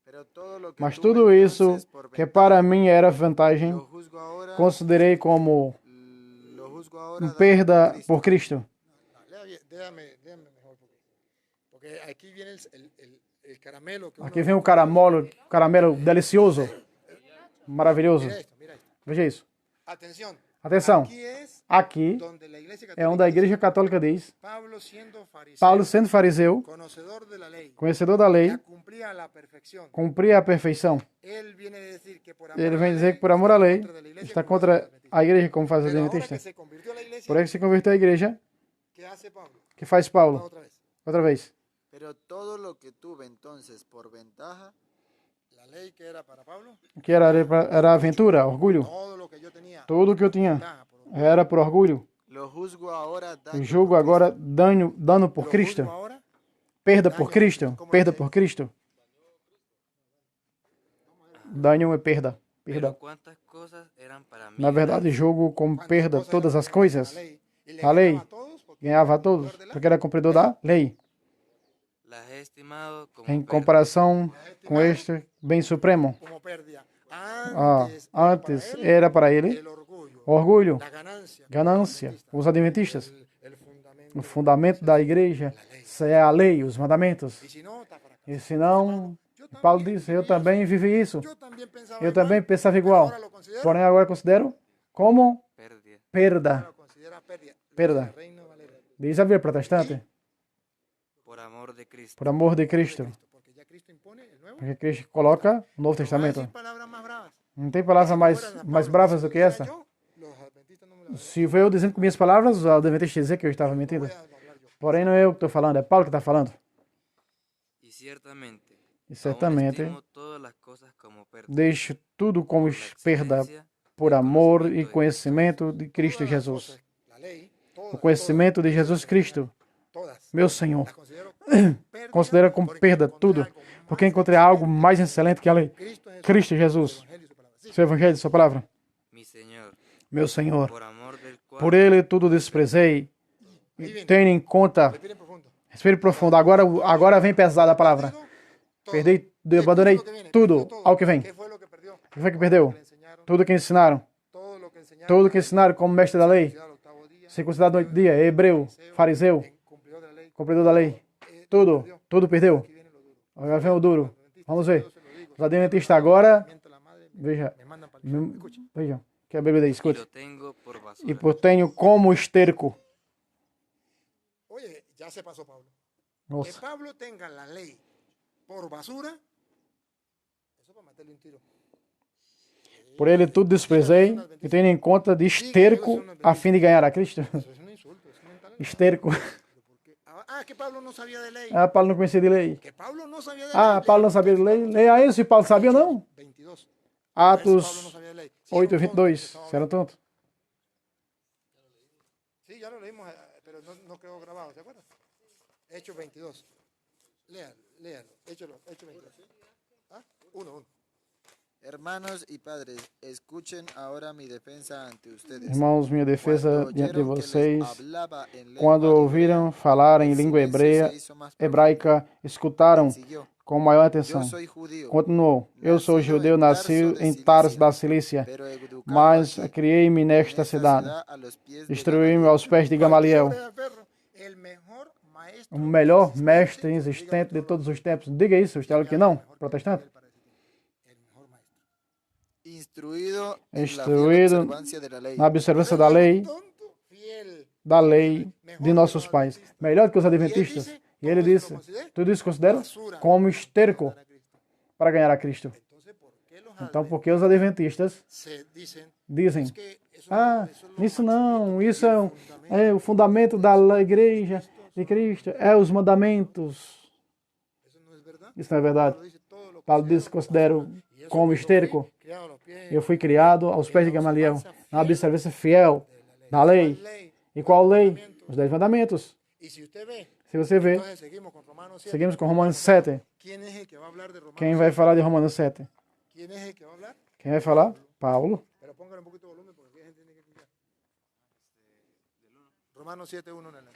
Pero todo lo que Mas tuve tudo isso entonces por que ventaja, para mim era vantagem, lo juzgo ahora, considerei como lo juzgo ahora perda dando por Cristo. déjame mejor. Porque aquí viene el caramelo. Que Aqui vem o caramelo delicioso, maravilhoso. mira esto. Veja isso. Atención. Atenção. Aquí es Aqui donde la iglesia é onde a Igreja Católica diz, Pablo siendo fariseo, Paulo sendo fariseu, conocedor de la ley, conhecedor da lei, la cumplía a la perfección. cumpria a perfeição. Él viene a decir que por amor Ele a vem la dizer ley, que por amor à lei contra de la iglesia está como contra los adventistas. a Igreja, como faz os Pero ahora que adventistas. se convirtió a la iglesia, Porém, que se converteu à Igreja, ¿qué hace Pablo? que faz Paulo? Otra vez. Outra vez. Pero todo lo que tuve entonces por ventaja, La ley que era para Pablo, Que era aventura, orgulho. todo lo que yo tenía, Tudo que eu tinha ventaja por era por orgulho. lo juzgo ahora Eu daño julgo por agora dano por lo Cristo. juzgo ahora, Perda por Cristo. Perda por Cristo. Dano é perda. perda. ¿cuántas cosas eran para mí? Na verdade, julgo como ¿Cuántas perda cosas todas eran as para coisas. la ley? Y le A lei ganaba a todos porque ganhava a era todos, cumplidor de la porque era cumpridor da lei. Las he estimado como Em pérdida. comparação com este bem supremo. como pérdida. Antes era para ele el orgullo, orgulho, la ganancia, ganância. Os adventistas, el fundamento. o fundamento da igreja é a lei, os mandamentos. Y si no, está fracasado. E se não, Paulo disse, eu também vivi isso. Yo también pensaba Eu igual, também pensava pero igual. ahora lo considero, Porém, agora considero como Pérdida. perda. lo considera pérdida. Perda. Reina Valera. Diz a Bíblia protestante, Por amor de Cristo. por amor de Cristo. Porque ya Cristo impone el nuevo. Porque Cristo coloca o Novo No voy a Testamento. decir palabras más bravas. Não tem palavra mais bravas do que essa. Yo, los adventistas no me lo van Se eu dizendo com minhas palavras, os adventistas dizer que eu estava mentindo. a hablar yo. Porém, não é eu que estou falando, é Paulo que está falando. Y ciertamente. E aún certamente, estimo todas las cosas como pérdida. deixo tudo como por la perda excelencia por del amor e conocimiento de conhecimento de Cristo Todas las Jesus. cosas, la ley, O todas, conhecimento de todas, Jesus Cristo, todas, meu Senhor. las considero pérdida Considera como porque perda encontré tudo, algo más porque encontrei algo mais excelente que a lei. Cristo Cristo Jesús, Jesus, su evangelio y su palabra. Sí, seu Evangelho, sua palavra. Mi Señor, Meu Senhor, por amor del cual por ele tudo desprezei. E tenho em conta, respiren profundo. respire profundo, agora vem pesada a palavra. Todo. Perdi, ¿Qué abandonei es lo que viene? tudo Perdió todo. ao que vem. ¿Qué fue lo que perdió? O que foi que perdeu? Le enseñaron Tudo que ensinaram. todo lo que enseñaron. Tudo que ensinaram como mestre da lei. Al octavo día, Circuncidado no 8º dia, hebreu, fariseu, cumplidor de la ley. cumpridor da lei. Tudo perdeu. Aquí viene lo duro. Agora vem o duro. Vamos ver. Yo se lo digo. Os adventistas agora, Mientras la madre veja, me mandan para el infierno. Escuche. vejam, que a Bíblia diz, y escute. lo tengo por E basura. por tenho como esterco. Oye, ya se pasó Pablo. Que Nossa, Pablo tenga la ley por basura, eso para meterle un tiro. por ele tudo desprezei e tenho em conta de esterco a fim de ganhar a Cristo. Eso es un insulto, eso es mental. Esterco. Que Pablo no sabía de ley. Ah, Paulo não conhecia de lei. Que Pablo no sabía de Ah, ley. Paulo não sabia de lei. Leia isso se Paulo sabia ou não. 22. Pablo no Atos sabía de ley. Sí, 8, era un tonto, 22. estaba Será tonto? Sí, ya lo leímos, pero no quedó grabado, ¿se acuerdan? Hechos 22. Léalo. Hechos 22. ¿Ah? Uno. Hermanos y padres, escuchen ahora mi defensa ante ustedes. Irmãos, minha defesa Cuando diante de oyeron que les vocês, hablaba en lengua quando ouviram falar em el língua silencio se hizo más hebraica, escutaram profundo. Siguió. com maior Yo atenção. soy judío, Continuou, eu sou judeu, nascido em Tarso da Cilícia, pero educado mas aquí, criei-me en nesta esta cidade. ciudad, a los pies de Instruí-me Gamaliel. aos pés de Gamaliel, El mejor maestro o melhor mestre existente de todos os tempos. Diga isso, está que não, protestante. El mejor maestro. Instruido en la Instruído fiel observancia de la lei. Na observância da lei, Tonto, fiel. de nossos pais. Melhor que os adventistas. E ele disse, tudo isso considero como esterco para ganhar a Cristo. Entonces, ¿por qué los Então, por que os adventistas se dicen dizem, que eso, ah, eso es lo isso máximo, não, isso el é, fundamento? é o fundamento da igreja de Cristo, é os mandamentos. Eso no es verdad. Isso não é verdade. Pablo dice todo lo que Paulo diz, considero como esterco. criado a los pies Eu fui criado aos pés de Gamaliel, na observância fiel da lei. ley. E qual lei? Os 10 mandamentos. Y si usted ve, Se você ver, entonces seguimos con Romanos 7. seguimos com Romanos 7. ¿Quién es el que va a hablar de Romanos Quem vai falar de Romanos 7? ¿Quién es el que va a hablar? Quem vai falar? Paulo. Pero póngale un poquito de volumen porque aquí hay gente que tiene que escuchar. Romanos 7:1 en el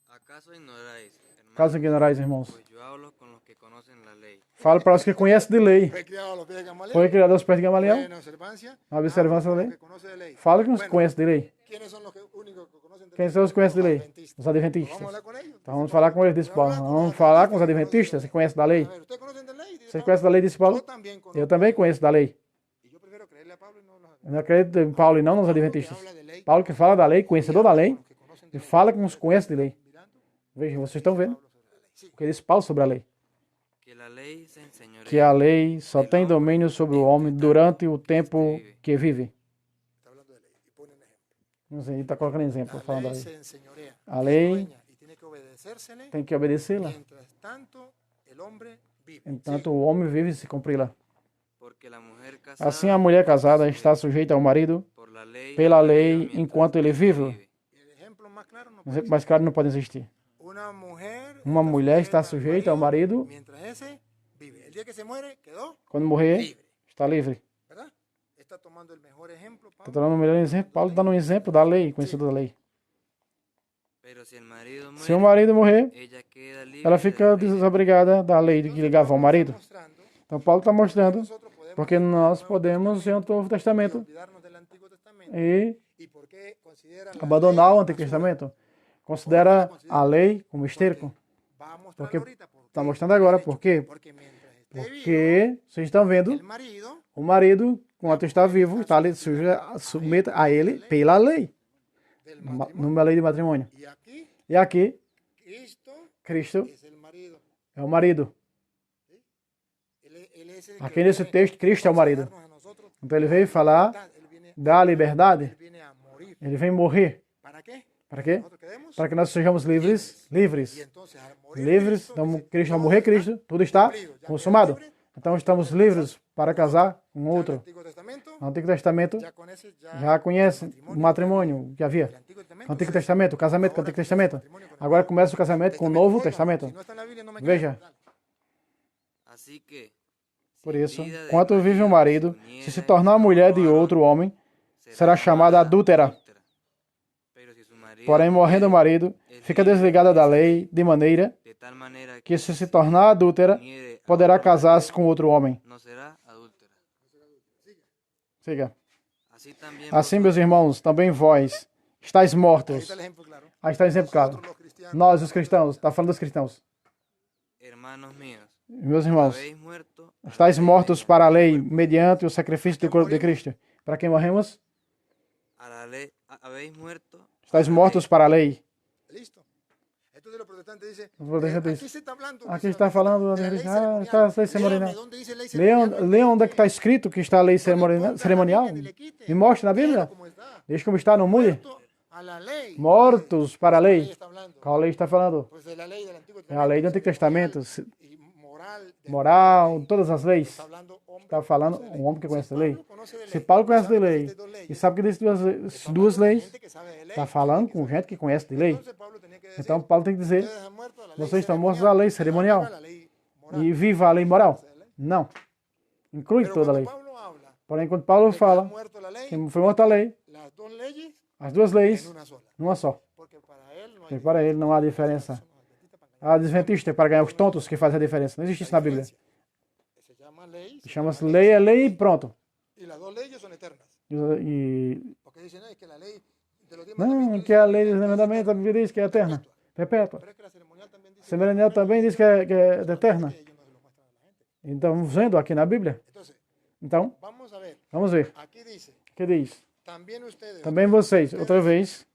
¿Acaso ignoráis, hermanos? Caso ignorais, irmãos. Pues yo hablo con los que conocen la ley. Falo para os que conhecem de lei. Fue criado a los pies de Gamaliel. Foi criado aos pés de Gamaliel. En observancia. Na observância da Habla con lei. los que conoce de lei. Fala com os que conhecem de lei. ¿Quiénes son los únicos que conocen de Quem lei? são os que conhecem de lei? Adventistas. Os adventistas. Vamos a hablar con ellos. Então vamos falar com eles, disse Paulo. Vamos falar com os adventistas que conhecem da lei. A ver, ¿ustedes conocen de lei? Dice Vocês Pablo. conhecem da lei, disse Paulo? Yo también conozco. Eu também conheço da lei. Y yo prefiero creerle a Pablo y no a los Eu não acredito em Paulo e não nos adventistas. habla de lei. Paulo que fala da lei, conhecedor da lei, Que conocen de e fala com os que conhecem de lei. mirando Vejam, vocês estão vendo Pablo sobre la ley. Sí. o que diz Paulo sobre a lei. Que la lei se enseñorea Que a lei só tem domínio sobre o homem durante o tempo que vive. Está hablando de lei. Y pone un ejemplo. Não sei, ele está colocando exemplo, La falando da ley lei. se enseñorea. A lei dueña y tiene que obedecérsele. tem que obedecê-la. Mientras tanto, el hombre vive. Entanto, o homem vive se cumpri-la. porque la mujer casada Assim, a mulher casada está sujeita ao marido por la ley pela lei mientras enquanto ele vive. Y el ejemplo más claro no Um puede exemplo mais claro não pode existir. Uma mulher está sujeita ao marido mientras ese vive. El día que se muere, quedó quando morrer, libre. está livre. ¿verdad? Está tomando el mejor ejemplo, Está Pablo. dando o melhor exemplo. Paulo está dando um exemplo da lei, conhecido da lei. Pero si el marido Se o muere, marido morrer, ella queda libre ela de fica la ley de desobrigada da lei que ligava ao marido. Mostrando Então Paulo está mostrando nosotros podemos porque nós podemos ir ao Novo Testamento olvidarnos del Antiguo Testamento e y por qué consideran la abandonar ley o Antigo Testamento. Considera a lei como esterco. va a mostrar Porque ahorita por está qué mostrando agora está por hecho. quê. Porque mientras esté vivo, Porque vocês estão vendo el marido o marido, enquanto está vivo, está ali submetido a ele pela lei, del numa matrimonio. lei de matrimônio. Y aquí E aqui, Cristo Cristo es el marido. é o marido. Él es el que Aqui nesse viene texto, Cristo é o marido. a nosotros. Então ele veio falar Él viene, da liberdade, él viene a morir. ele vem morrer. ¿Para qué? Para quê? Nosotros quedemos Para que nós sejamos livres, y livres, entonces al morir livres. Cristo, Então dice, Cristo, ao todo morrer está Cristo, tudo está cumplido. Ya consumado. queda libre. Então estamos livres para casar com Ya en el outro. Antiguo Testamento No Antigo Testamento ya conoces já conhece o matrimônio que havia. el Antiguo Testamento. O Antigo Testamento, o casamento com o Antigo Testamento. Agora começa o casamento com o Novo Testamento. Si no está en la Biblia, no me Veja, creas. Así que, por si isso, vida del enquanto vive o marido, uniera se se tornar mulher de outro homem, será chamada adúltera. Pero si su marido Porém, morrendo o marido, fica desligada da lei, de maneira de tal manera que, se tornar adúltera, uniere a poderá otro, casar-se com outro homem. no será adúltera. Siga. Así también Assim, meus irmãos, também vós estáis Ahí mortos. está el ejemplo claro. Aí está o exemplo claro. Nosotros los cristianos, Nós, os cristãos, está falando dos cristãos. hermanos míos, Meus irmãos, habéis muerto a la estáis ley mortos para a lei, mediante o sacrifício do corpo de Cristo. Para quem morremos? a la ley, habéis muerto Estáis mortos para a lei. listo. Entonces los protestantes dicen, Los protestantes aquí se está hablando, Aqui dice, está falando de la ley está ceremonial. a lei cerimonial. Léame, ¿dónde dice ley ceremonial? Leia onde é que está escrito que está a lei cerimonial. Me mostre na Bíblia. Como está. Deixa como está, não mude. A la lei. Mortos para a Ahí lei. está hablando. Qual lei está falando? Pues de la ley del Antiguo É a lei do Antigo Testamento. y moral. Moral, todas as leis. Está hablando hombre. Está falando um homem que conhece a lei. Conoce de Se ley, Paulo conhece de sabe lei de dos leyes, e sabe que existem duas leis, gente que sabe de ley. está falando com gente que conhece de lei. Entonces Pablo tenía que decir, Então Paulo tem que dizer, ustedes han muerto a la ley vocês estão mortos ceremonial, à lei cerimonial ahora la ley moral. e viva a lei moral. Não. Inclui Pero toda a cuando lei. Pablo habla Porém, quando Paulo de que ha fala muerto la ley, que foi morta a lei, las dos leyes as duas leis, en una sola. numa só. Porque para él no hay Porque para ele não há diferença. A adventista é para ganhar os tontos que fazem a diferença. Não existe isso na Bíblia. se llama ley. Chama-se lei, é lei e pronto. Y las dos leyes son eternas. E Porque dicen, no, es que la ley de los 10 não, mandamientos que a dice lei que dos es mandamentos, a eterna. Bíblia diz que é eterna, perpétua. Pero es que la ceremonial también dice Cerimonial também diz que é eterna. que ellos no se lo muestran a la gente. Então, vendo aqui na Bíblia. Entonces, Então, vamos a ver. vamos ver. Aquí dice, O que diz? también ustedes. Também vocês, outra vez.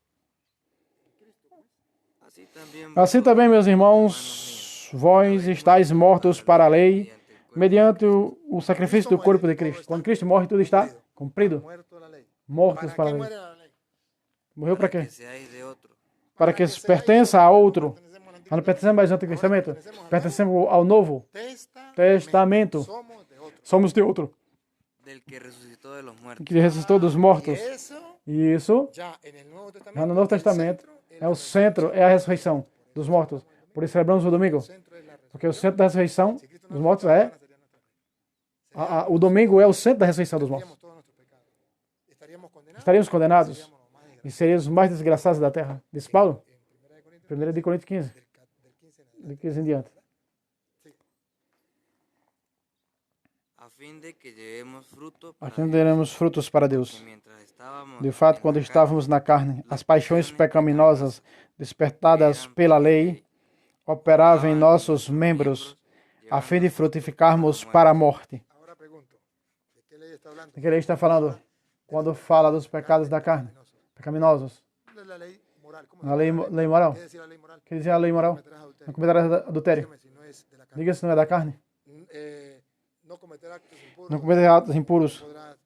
así también Assim também, meus irmãos, vós estáis mortos para a lei, mediante o sacrifício do corpo de Cristo. Quando Cristo morre, tudo está cumprido. Muerto la ley. Mortos ¿Para para qué a muere lei. la lei? Morreu para que quê? seáis de otro. Para que seáis pertença a outro. pertenecemos al Antiguo Nós não pertencemos mais ao Antigo Testamento. Pertencemos ao Novo Testamento. Somos de otro. Somos de outro. Del que resucitó de los muertos. Que ressuscitou dos mortos. Y eso, E isso, ya en el Nuevo Testamento, já no Novo Testamento, el é o centro, é a ressurreição dos mortos. Por isso celebramos o domingo. centro es la resurrección. Porque o centro da ressurreição Si Cristo dos no mortos resucitara, é... sería nuestra rey. O domingo é o centro da ressurreição dos mortos. Tendríamos todos nuestros pecados. Estaríamos condenados. Estaríamos condenados Seríamos los más desgraciados. e seríamos os mais desgraçados da terra. Diz Paulo, En 1 1 Coríntios 15, del 15 en adelante. de 15 em diante. A fin de que llevemos fruto para Assim teremos frutos para Deus. que mientras estábamos De fato, en quando la estávamos na carne, as paixões pecaminosas despertadas pela lei operavam em nossos membros a fim de frutificarmos para a morte. Ahora pregunto, ¿de qué ley está hablando? O que ele está falando quando fala dos pecados da carne, pecaminosos? De la ley moral. ¿Cómo Na lei moral. ¿Qué decir la ley moral? O que diz a lei moral? Cometerás adulterio. Não cometerás adultério. Dígame si no es de la carne. Diga se não é da carne. No cometer actos impuros. Não cometer atos impuros. podrás-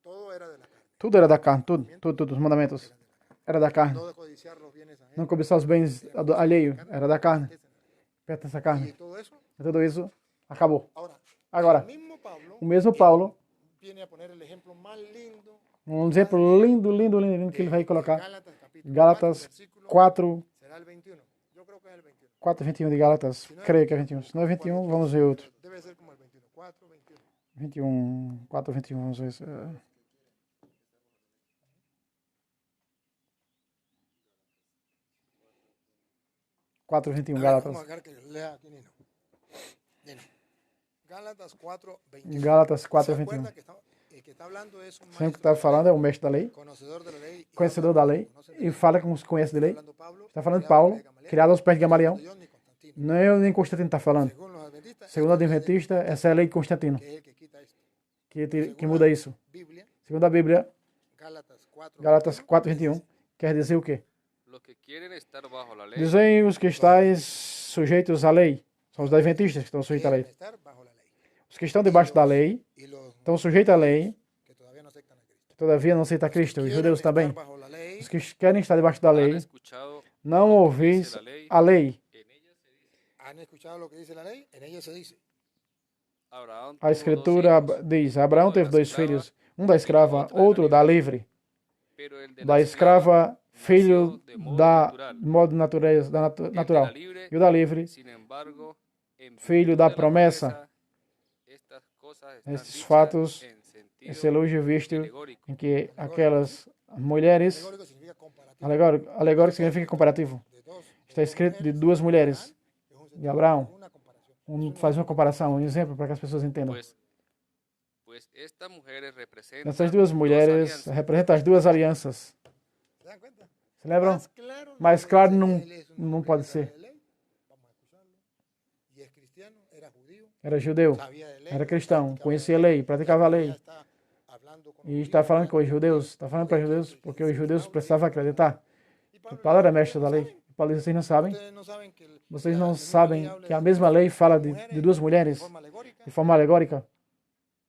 Todo era de la carne. Tudo era da carne, tudo, os mandamentos. Era da carne. No codiciar los bienes ajenos. Não cobiçar os bens alheios, era da carne. Pertence à Y carne. todo eso. E tudo isso acabou. Ahora, Agora, el mismo Pablo o mesmo Paulo, viene a poner el ejemplo más lindo. um exemplo lindo que ele vai colocar. Gálatas capítulo Gálatas 4, versículo 4, será el 21. Yo creo que es el 21. 4, 21 de Gálatas. Creio que é 21. Se não é 21, vamos ver outro. Debe ser como el 21. 4, 21. 21, 4, 21, vamos ver. 4:21, Vamos Gálatas. a dejar que lea aquí, Nino. Nino. Gálatas 4:21. Gálatas ¿Se 4:21. acuerda que el que está hablando es un Sempre que maestro está de la falando ley, é o mestre da lei, conocedor de la ley, y conhecedor habla da como lei, conoce de e ley. fala como se conhece de lei. Está hablando Pablo, Está falando criado Paulo, de Gamaliel, criado aos pés de Gamaliel. Dios ni Constantino. Não é eu nem Constantino está falando. Según los adventistas, Segundo o esta ley de Adventista, essa é a lei de Constantino, que es el que quita esto. que muda isso. Biblia, Segundo a Bíblia, Gálatas 4, Gálatas 4:21, quer dizer o quê? Los que quieren estar bajo la ley Dizem os que estáis sujeitos à lei. São os adventistas que estão sujeitos à lei. quieren estar bajo la lei. Os que estão debaixo da lei Y los estão sujeitos à lei, que todavía no aceptan a Cristo. todavía não aceitam Cristo. Os Quieren judeus estar também. bajo la lei, Os que querem estar debaixo da han lei, escuchado não ouvis a lei. en ella se dice. han escuchado lo que dice la ley, en ella se dice. Abraham A tuvo escritura dos hijos, diz: Abraão teve dois filhos, um da escrava, outro da livre. pero el de Da la escrava, filho nació de modo da natural. modo natureza, da El de la natural. libre, E o da livre, sin embargo, en filho virtud da de la promessa. promesa, estas cosas están Esses dichas fatos, en sentido esse elogio visto alegórico. em que aquelas mulheres, Alegórico significa comparativo. alegórico significa comparativo. De dos, Está escrito de duas mulheres es un de sentido, Abraão. una comparación. Faz uma comparação, um exemplo para que as pessoas entendam. Pues estas mujeres representan Essas duas mulheres alianças. representam as duas alianças. ¿Se dan cuenta? Se lembram? Más claro, Mais no claro puede não, ser. Él es un não hombre pode que sabe ser. de ley, vamos a escucharlo. Y es cristiano, era judío, Era judeu, sabía de ley, era cristão, practicaba conhecia a la lei, praticava a Ya lei. está hablando con los E está judíos, falando com os judeus, está falando para os judeus, porque os judeus precisavam acreditar. O Paulo era mestre da lei. O Paulo diz: vocês não sabem? Ustedes no saben que Vocês la não misma ley sabem habla que a de mesma lei fala de mujeres duas de mulheres forma alegórica, de forma alegórica.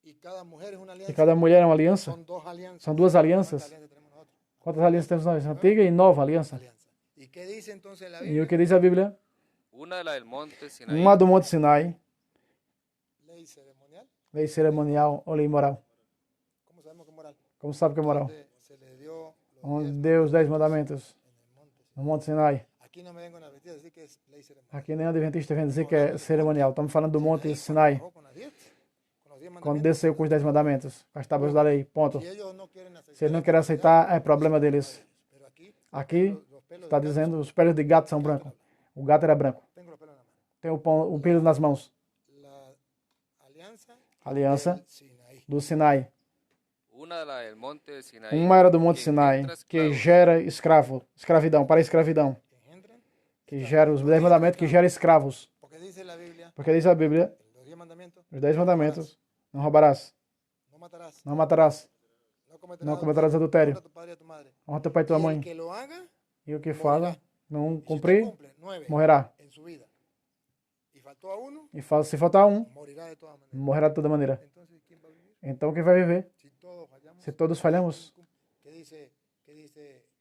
y cada mujer es una E alianza. cada mulher é uma aliança. Son dos alianzas. São duas alianças. ¿Cuántas alianzas tenemos nosotros? Quantas alianças temos nós? Antiga e nova aliança. Alianza. ¿Y qué dice entonces la E Biblia? o que diz a Bíblia? Una de la del monte Sinaí, Uma do Monte Sinai, Ley ceremonial. lei cerimonial ou lei moral. ¿Cómo sabemos que moral? Como sabe que é moral? Donde se le dio los Onde 10 deu os 10 mandamentos en el monte. no Monte Sinai. Aquí no me vengo a vestir a decir que es ley ceremonial. Aqui nem Adventista vem dizer que é cerimonial. Estamos falando do Monte Sinai, Bajó con las 10 quando mandamientos. desceu com os 10 mandamentos, com as tábuas da lei. Ponto. Si ellos no quieren aceitar, Se eles não querem aceitar, é problema deles. pero aquí Aqui los pelos está de gato dizendo os pelos de gato são brancos. O gato era branco. tengo los pelos en la mano. Tem o pelo nas mãos. La alianza Aliança del Sinaí. do Sinai. una de la del monte Sinaí, Uma era do Monte que Sinai, engendra que esclavos, gera escravidão, para a escravidão. Que engendran, Que gera os 10 mandamentos, que gera escravos. porque dice la Biblia, Porque diz a Bíblia, los 10 mandamientos, os 10 mandamentos, não roubarás, no matarás, não matarás, não cometerás adultério, honra a tu padre y a tu madre. honra teu pai e tua Y el mãe. que lo haga, E o que fala, não y si usted cumprir, cumple 9 morrerá. en su vida y faltó a uno, E fala, se faltar um, morirá de todas maneras. morrerá de toda maneira. Entonces, ¿quién va a vivir? Então quem vai viver? Si todos fallamos, Se todos falhamos. ¿qué dice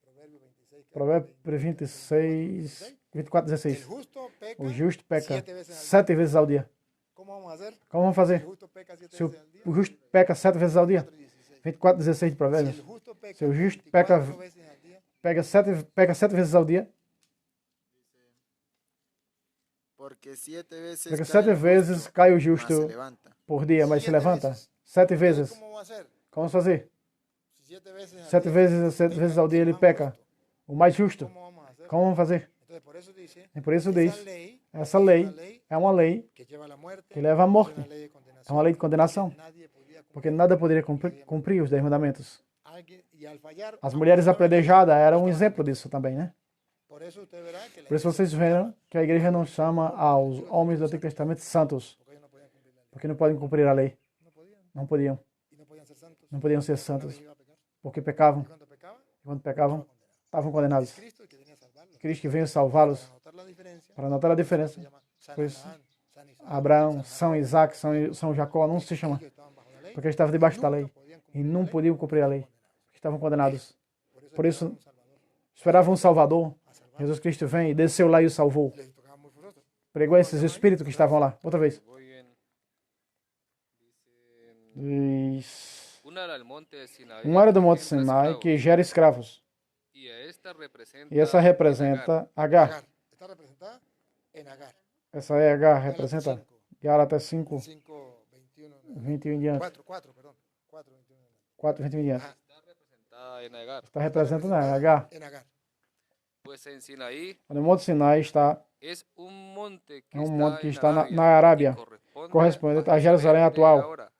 Proverbio 26? Provérbio 26, 24, El 16. justo peca O justo peca 7 veces al día. 7 vezes ao dia. ¿Cómo vamos a hacer? Como vamos El fazer? justo peca 7 Se o, veces al día. o justo peca 7 vezes ao dia? 4:16. 24, 16 de Si Provérbios. el justo peca Se o justo 24 peca, veces al día, peca 7 vezes ao dia, Porque 7 veces porque cae 7 el vezes justo, cai o mas se justo levanta. por dia, mas se 7 levanta. veces. 7 Entonces, vezes. ¿cómo va a ser? Como vamos fazer? Si 7 veces al 7 día vezes, 7 peca, vezes ao dia ele más peca. justo. O mais justo. ¿Cómo vamos a hacer? Como vamos fazer? Entonces, por eso dice, E por isso esa diz, ley essa lei una ley é uma lei que lleva a la muerte, que leva à es morte. una ley de É condenación. uma lei de condenação. Nadie podía cumplir. Porque nada poderia cumprir os 10 mandamentos. Alguien- y al fallar, As ambos mulheres saben que apedrejadas eram um estaban exemplo disso também, né? Por eso usted verá que la Por isso iglesia vocês verão que a igreja não chama aos homens do Antigo Testamento santos, porque ellos no podían cumplir la ley. porque não podem cumprir a lei. No podían. Não podiam. Y no podían ser santos. Não podiam ser Una vez santos, iba a pecar. porque pecavam. Y cuando pecaba, E quando pecavam, estaba condenado. estavam Es condenados. Cristo el que tenía que salvarlos. Cristo que veio salvá-los Para notar la diferencia, para notar a se diferença. llama San Por isso, Abraham, San Isaac, Abraão, San São Jacob. Isaac, São Jacó não se chama, Ellos estaban bajo la ley, porque eles estavam debaixo da lei nunca podían e cumplir não la ley, podiam cumprir a lei, porque estavam condenados. Por isso, esperaban un Salvador Esperavam um Salvador. a salvar. Jesus Cristo vem e desceu lá e o salvou. Les tocaba muy furioso. Pregou a esses espíritos que estavam lá. Outra vez. voy en, dice, Diz, una de la del monte Sinaí, uma era do Monte engendra Sinai esclavos, que gera escravos. y a esta representa E essa representa Agar. Agar. Está representada en Agar. Essa é Agar, Gálatas representa 5, Gálatas 5, 5:21. 21 em diante. 4, perdón. 4, 21 en adelante. 4, 21 em diante. Ajá, Representada en Agar. Está representando a H. en Agar. Pues en Sinaí O Monte Sinai está es un monte que É um está monte que en está Arabia, na Arábia, y corresponde a Jerusalém atual, ahora,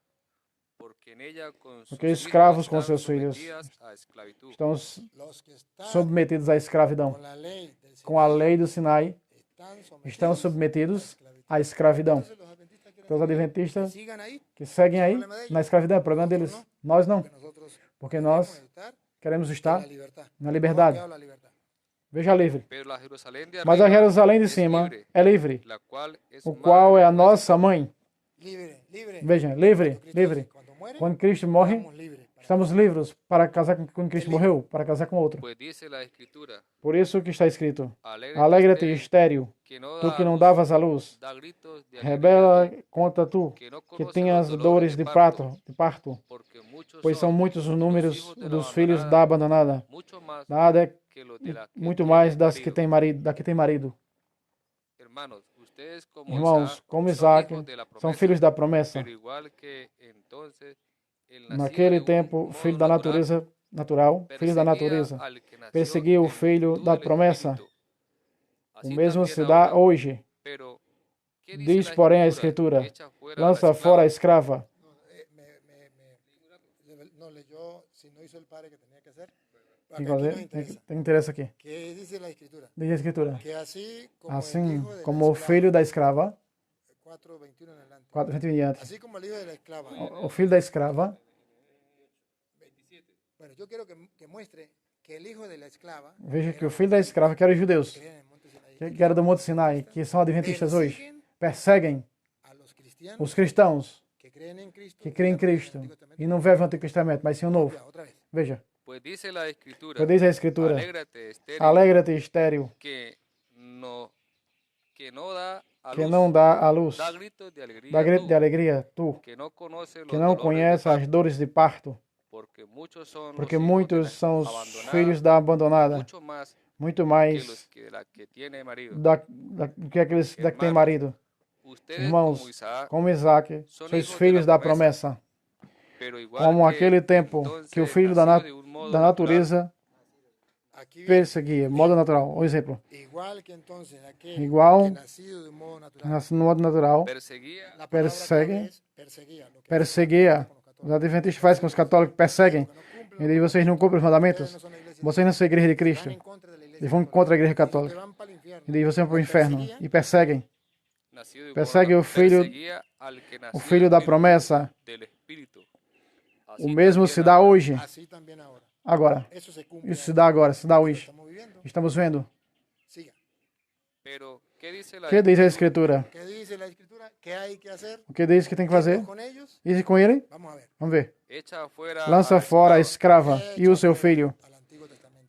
porque en ella con sus porque hijos escravos com están seus filhos sometidas a esclavitud. estão Los que están submetidos à escravidão. con la ley del Com a Sinaí lei do Sinai, están estão submetidos à escravidão. Entonces los adventistas quieren Então os adventistas que sigan ahí, que seguem aí na escravidão, é problema deles. Nós não, porque nosotros porque nós queremos queremos estar estar en la libertad. na liberdade. ¿Qué habla libertad? Veja livre. Pero la Jerusalén de Mas a arriba Jerusalém de es cima libre, é livre, la cual es o qual madre é a nuestra. nossa mãe. Libre, libre. Veja, livre, Cristo livre. dice, cuando muere, Quando Cristo morre, estamos libres para estamos livres para casar com quando Cristo morreu, para casar com outro. Pues dice la Escritura, Por isso que está escrito: alégrate, Alegra-te, estéril, estéril, que no tu da que a não luz, davas a luz. da gritos de Rebela alegría, contra tu, que no que conoce tenhas los dores de parto, porque muchos pois são son muitos os los números hijos de la dos filhos da abandonada, abandonada. mucho más Nada que los de la que muito tienen mais das que marido. tem marido, da que tem marido. Hermanos, ustedes como Irmãos, Isaac, como son Isaac, hijos de la são promesa, filhos da promessa. pero igual que entonces el nacido Naquele de un tempo, modo filho da natural, natureza natural, filhos da natureza, al que nació perseguia o en filho virtud da del promessa. Espíritu. O Así mesmo también se dá ahora, hoje. pero, ¿qué dice Diz, la porém, a Escritura? Escritura: Echa fuera a la lança fora a esclava. escrava. no leyó, si no hizo el padre que tenía que hacer. Acá Tem aquí que nos fazer? interesa. Tem interesse aqui. ¿Qué dice la escritura? Diz a Escritura: Que así como el assim hijo de la como o esclava, filho da escrava, 4:21 en adelante. 4 em diante, Así como el hijo de la esclava. o filho da escrava, Bueno, yo quiero que muestre que el hijo de la esclava veja que o filho da escrava, que eram os judeus, que en el monte Sinaí, que era do Monte Sinai, que são adventistas hoje, perseguem a los cristianos os cristãos que creen en Cristo, que creem em y viven Cristo el Antiguo Testamento. e não vivem o Antigo Testamento, mas sim o Novo. Ya, otra vez. Veja, Pues dice la Escritura, pois diz a Escritura: alégrate, estéril, alegra-te, estéril, que no da a que luz, não dá a luz, da gritos de alegría, dá grito tú, de alegria, tu, que no conoce que los não dolores de conhece parto, as dores de parto, porque muchos son porque los hijos de muitos la são os abandonada, filhos da abandonada, mucho más muito que mais los que de la que tiene marido. do que aqueles da que tem marido. Ustedes Irmãos, como Isaac, como Isaac, São sois hijos filhos da da promessa, pero igual como que aquele tempo entonces que o filho da, nacido de un modo da natureza Aquí viene, perseguia, modo natural. Um exemplo, igual que entonces aquel Igual que nacido de un modo natural. nasce no modo natural, perseguía La palabra persegue, clave es perseguía, lo que perseguia. Os adventistas fazem com os católicos, perseguem. E daí vocês não cumprem os mandamentos. Vocês não são a igreja de Cristo. van en contra de la iglesia. Eles vão contra a igreja Ustedes católica. van para el infierno. E daí vocês vão para o inferno e perseguem. nacido de un Persegue modo o filho- perseguía al que O nació filho en da virtud promessa. del Espíritu. O Así mesmo también se dá ahora. hoje. Así también ahora. Agora. Eso se cumple. Isso se dá agora, se dá hoje. Estamos viviendo. Estamos vendo. Siga. Pero, ¿qué dice la O que diz a Escritura? ¿Qué dice la escritura? ¿Qué hay que hacer? O que diz que tem que fazer? Con ellos. E com ele? Vamos a ver. Vamos ver. Echa fuera Lança a la fora a esclava, escrava e o seu filho. Al Antiguo Testamento.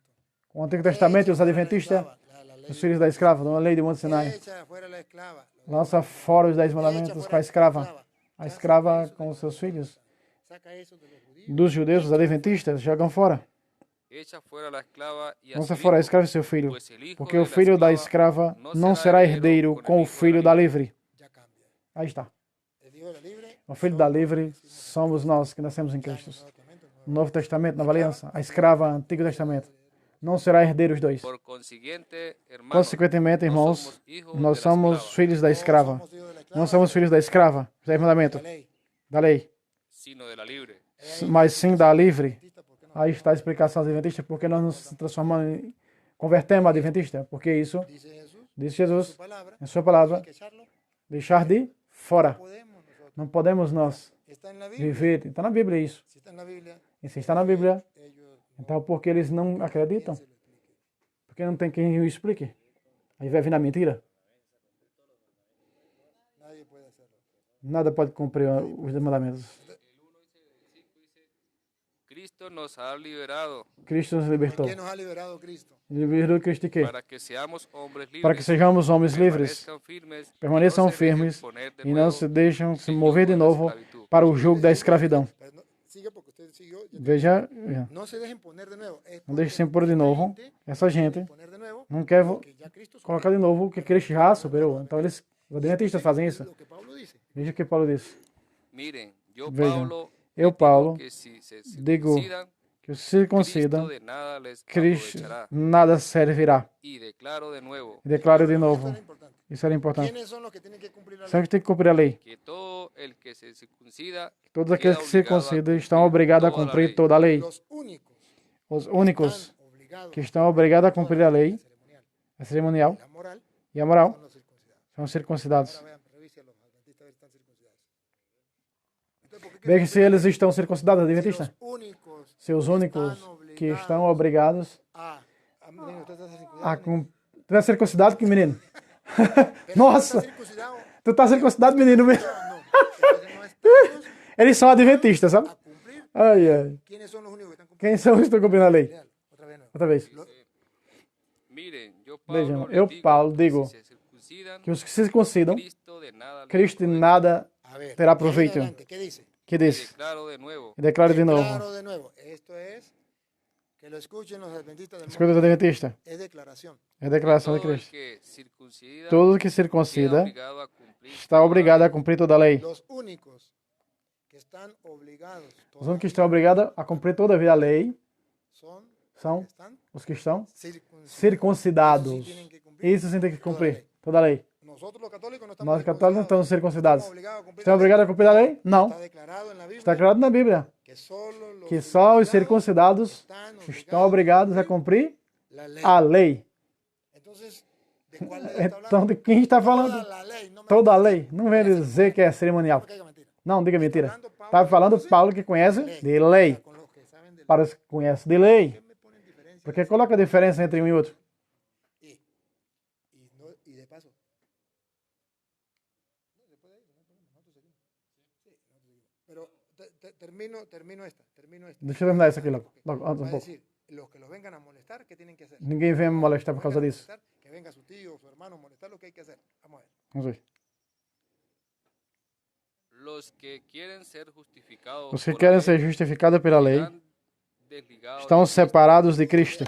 O Antigo Testamento e os adventistas, La ley. os filhos da escrava, da lei de Monte Sinai. Echa fuera la esclava. Lança fora os 10 mandamentos com a escrava. A escrava com os seus filhos. Saca eso de los judíos. Dos judeus, os adventistas, jogam fora. echa fuera la esclava y Lança a su fora a hijo, escrava e seu filho. pues el hijo Porque de o la filho da esclava escrava não será herdeiro com o filho da livre. Ya cambia. Aí está. El hijo de la libre. O filho da livre somos nós que nascemos em Cristo. Novo Testamento, Nova Aliança. A escrava, Antigo Testamento. Não será herdeiro os dois. Por consiguiente, hermanos, Consequentemente, no irmãos, somos hijos nós de la somos esclava, filhos da escrava. Somos hijos de la esclava, Não somos filhos da escrava, os 10 mandamentos, la ley. da lei, sino de la libre. mas sim da livre. Aí está a explicação adventista, porque nós nos transformamos, convertemos a adventista, porque isso, Dice Jesús. diz Jesus, Su palabra. em sua palavra, Hay que echarlo. deixar de fora. Podemos nosotros. Não podemos nós Está en la Biblia. viver. Está na Bíblia isso. Si está en la Biblia, E se está na Bíblia, ellos então porque eles não acreditam? se lo expliquen. Porque não tem quem o explique. Aí vai vir na mentira. Nadie puede hacerlo. Nada pode cumprir os mandamentos. Cristo nos ha liberado Cristo nos libertou. ¿Qué nos ha liberado Cristo? Liberou Cristo de quê? para que seamos hombres libres, Para que sejamos homens livres, permanezcan firmes, permaneçam y no se dejen firmes poner de e não nuevo se deixam se el mover de yugo da novo esclavitud. para o jugo da escravidão. Pero no, sigue porque usted siguió. Ya te- Veja, No se dejen poner de nuevo. Es não porque deixe sempre pôr de novo. Essa gente poner de nuevo não quer porque ya Cristo superó. colocar de novo o que Cristo já superou. Então eles, os adventistas fazem isso. Lo que Pablo dice. Veja o que Paulo disse. Miren, Yo, Vejam, Pablo, eu, les Paulo, digo que si se digo circuncidan, que os Cristo circuncidam, de nada les Cristo aprovechará. nada servirá. Y declaro de nuevo E declaro de Esto novo, era importante. isso era importante. ¿Quiénes son los que tienen que cumplir la São ley? que tem que cumprir a lei. que todo el que se circuncida Todos queda aqueles que se obligado a circuncidam cumplir estão obrigados a toda la cumprir ley. toda a lei. Los únicos Os que únicos están obligados que estão obrigados a cumprir a lei, ceremonial, a cerimonial la moral, e a moral, son los circuncidados. são circuncidados. Ahora vean, revise a los adventistas a ver si están circuncidados. Entonces, ¿por qué Veja se eles estão circuncidados, si los adventistas. únicos Se os únicos están que estão obligados obrigados menino, usted está circuncidado, a menino. Tu é circuncidado, que menino? Pero Nossa, ¿está circuncidado? tu tá circuncidado, menino mesmo. No. Entonces no estamos Eles são adventistas, sabe? a cumplir. Ai, ai. ¿Quiénes son los únicos que están cumpliendo? Quem são os que estão cumprindo a lei? Leal, otra vez no. Outra vez. Miren, yo Vejam, Pablo, eu, les digo Paulo, que digo si se circuncidan, que os que se circuncidam, Cristo de nada les Cristo aprovechará. nada A ver, terá ahí proveito. adelante, ¿qué dice? Que diz? Declaro de nuevo Declaro de novo. Declaro de nuevo. Esto es, que lo escuchen los adventistas del Escuta mundo. os adventistas. Es declaración. É a declaração de todo el Cristo. que circuncida Todo que queda circuncida obligado a cumplir está obrigado a cumprir toda a lei. Los únicos que están obligados Os únicos que estão obrigados a cumprir toda a vida a lei son são que están os que estão circuncidados. circuncidados. Eso sí tienen que cumplir. Isso sim tem que cumprir toda a lei. Nosotros los católicos no estamos Nós católicos não estamos circuncidados. Estamos obligados a cumplir Estão la ley. obrigados a cumprir a lei? Não. Está declarado en la Biblia Está claro na Bíblia que solo los que só os circuncidados circuncidados estão obrigados a cumprir la ley. a lei. Entonces, ¿de cuál ley está Então, hablando? de quem está Toda falando? la lei, no me Toda a lei. Não vem dizer que é cerimonial. que diga mentira. Não, diga mentira. Está falando Paulo que conhece de lei. Con los que saben de ley. Para os que conhecem de lei. ¿Qué me ponen diferencia? Porque coloca a diferença entre um e outro. Y de paso. No, después de eso, no hay problema. Nosotros seguimos. Sí, nosotros seguimos. Pero termino esta. Deixa eu terminar isso aqui logo. Logo, antes Va um a pouco. decir, los que los vengan a molestar, ¿qué tienen que hacer? Ninguém vem me molestar por causa Vengan a disso. molestar, que venga su tío o su hermano a molestar, lo que hay que hacer. Vamos a ver. Vamos ver. los que quieren ser justificados Os que por la querem ley ser justificados pela lei están desligados estão de Cristo. separados de Cristo.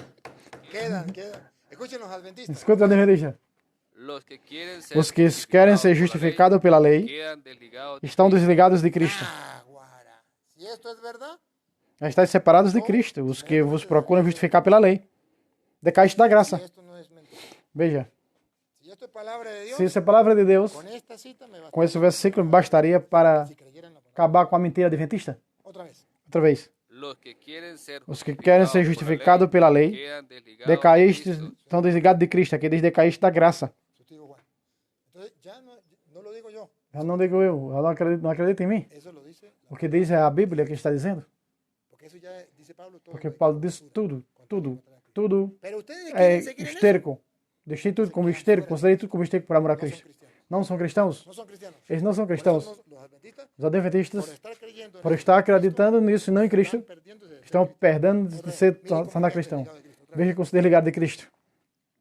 Quedan. Escuchen los adventistas. Escuta a adventista. Los que quieren ser Os que querem ser justificados pela lei quedan desligados de estão Cristo. desligados de Cristo. Guara. Si esto es verdad, Estão separados de Cristo, os que vos procuram justificar pela lei. Decaíste da si graça. esto no es mentira. Veja, Si esto es palabra de Dios, se isso é palavra de Deus, con esta cita me basta. com esse versículo bastaria para Si creyeran la palabra. acabar com a mentira adventista? Otra vez. Outra vez. Los que quieren ser Os que querem ser justificados pela lei, quedan desligados decaíste, de Cristo. estão desligados de Cristo. Aqui diz decaíste da graça. Su tío Juan. Entonces, ya no lo digo yo. Eu não digo eu não acredito em mim. Eso lo dice, O que diz é a Bíblia que está dizendo. porque eso ya dice Pablo todo. Porque lo de Paulo diz cultura, tudo, contra Cristo. tudo Pero ustedes é quieren seguir en eso. esterco. Deixei tudo como esterco, considerei tudo como esterco por amor a No son Cristo. cristianos. Não são cristãos? No son cristianos. Eles não são Por eso cristãos. los adventistas, Os adventistas, por estar creyendo en por eso, estar acreditando nisso e não em Cristo, están perdiendo de ser estão cristianos. perdendo Otra de vez, ser miren cómo tornar están cristão. desligados de Cristo. Otra vez. Veja como se desligado de Cristo.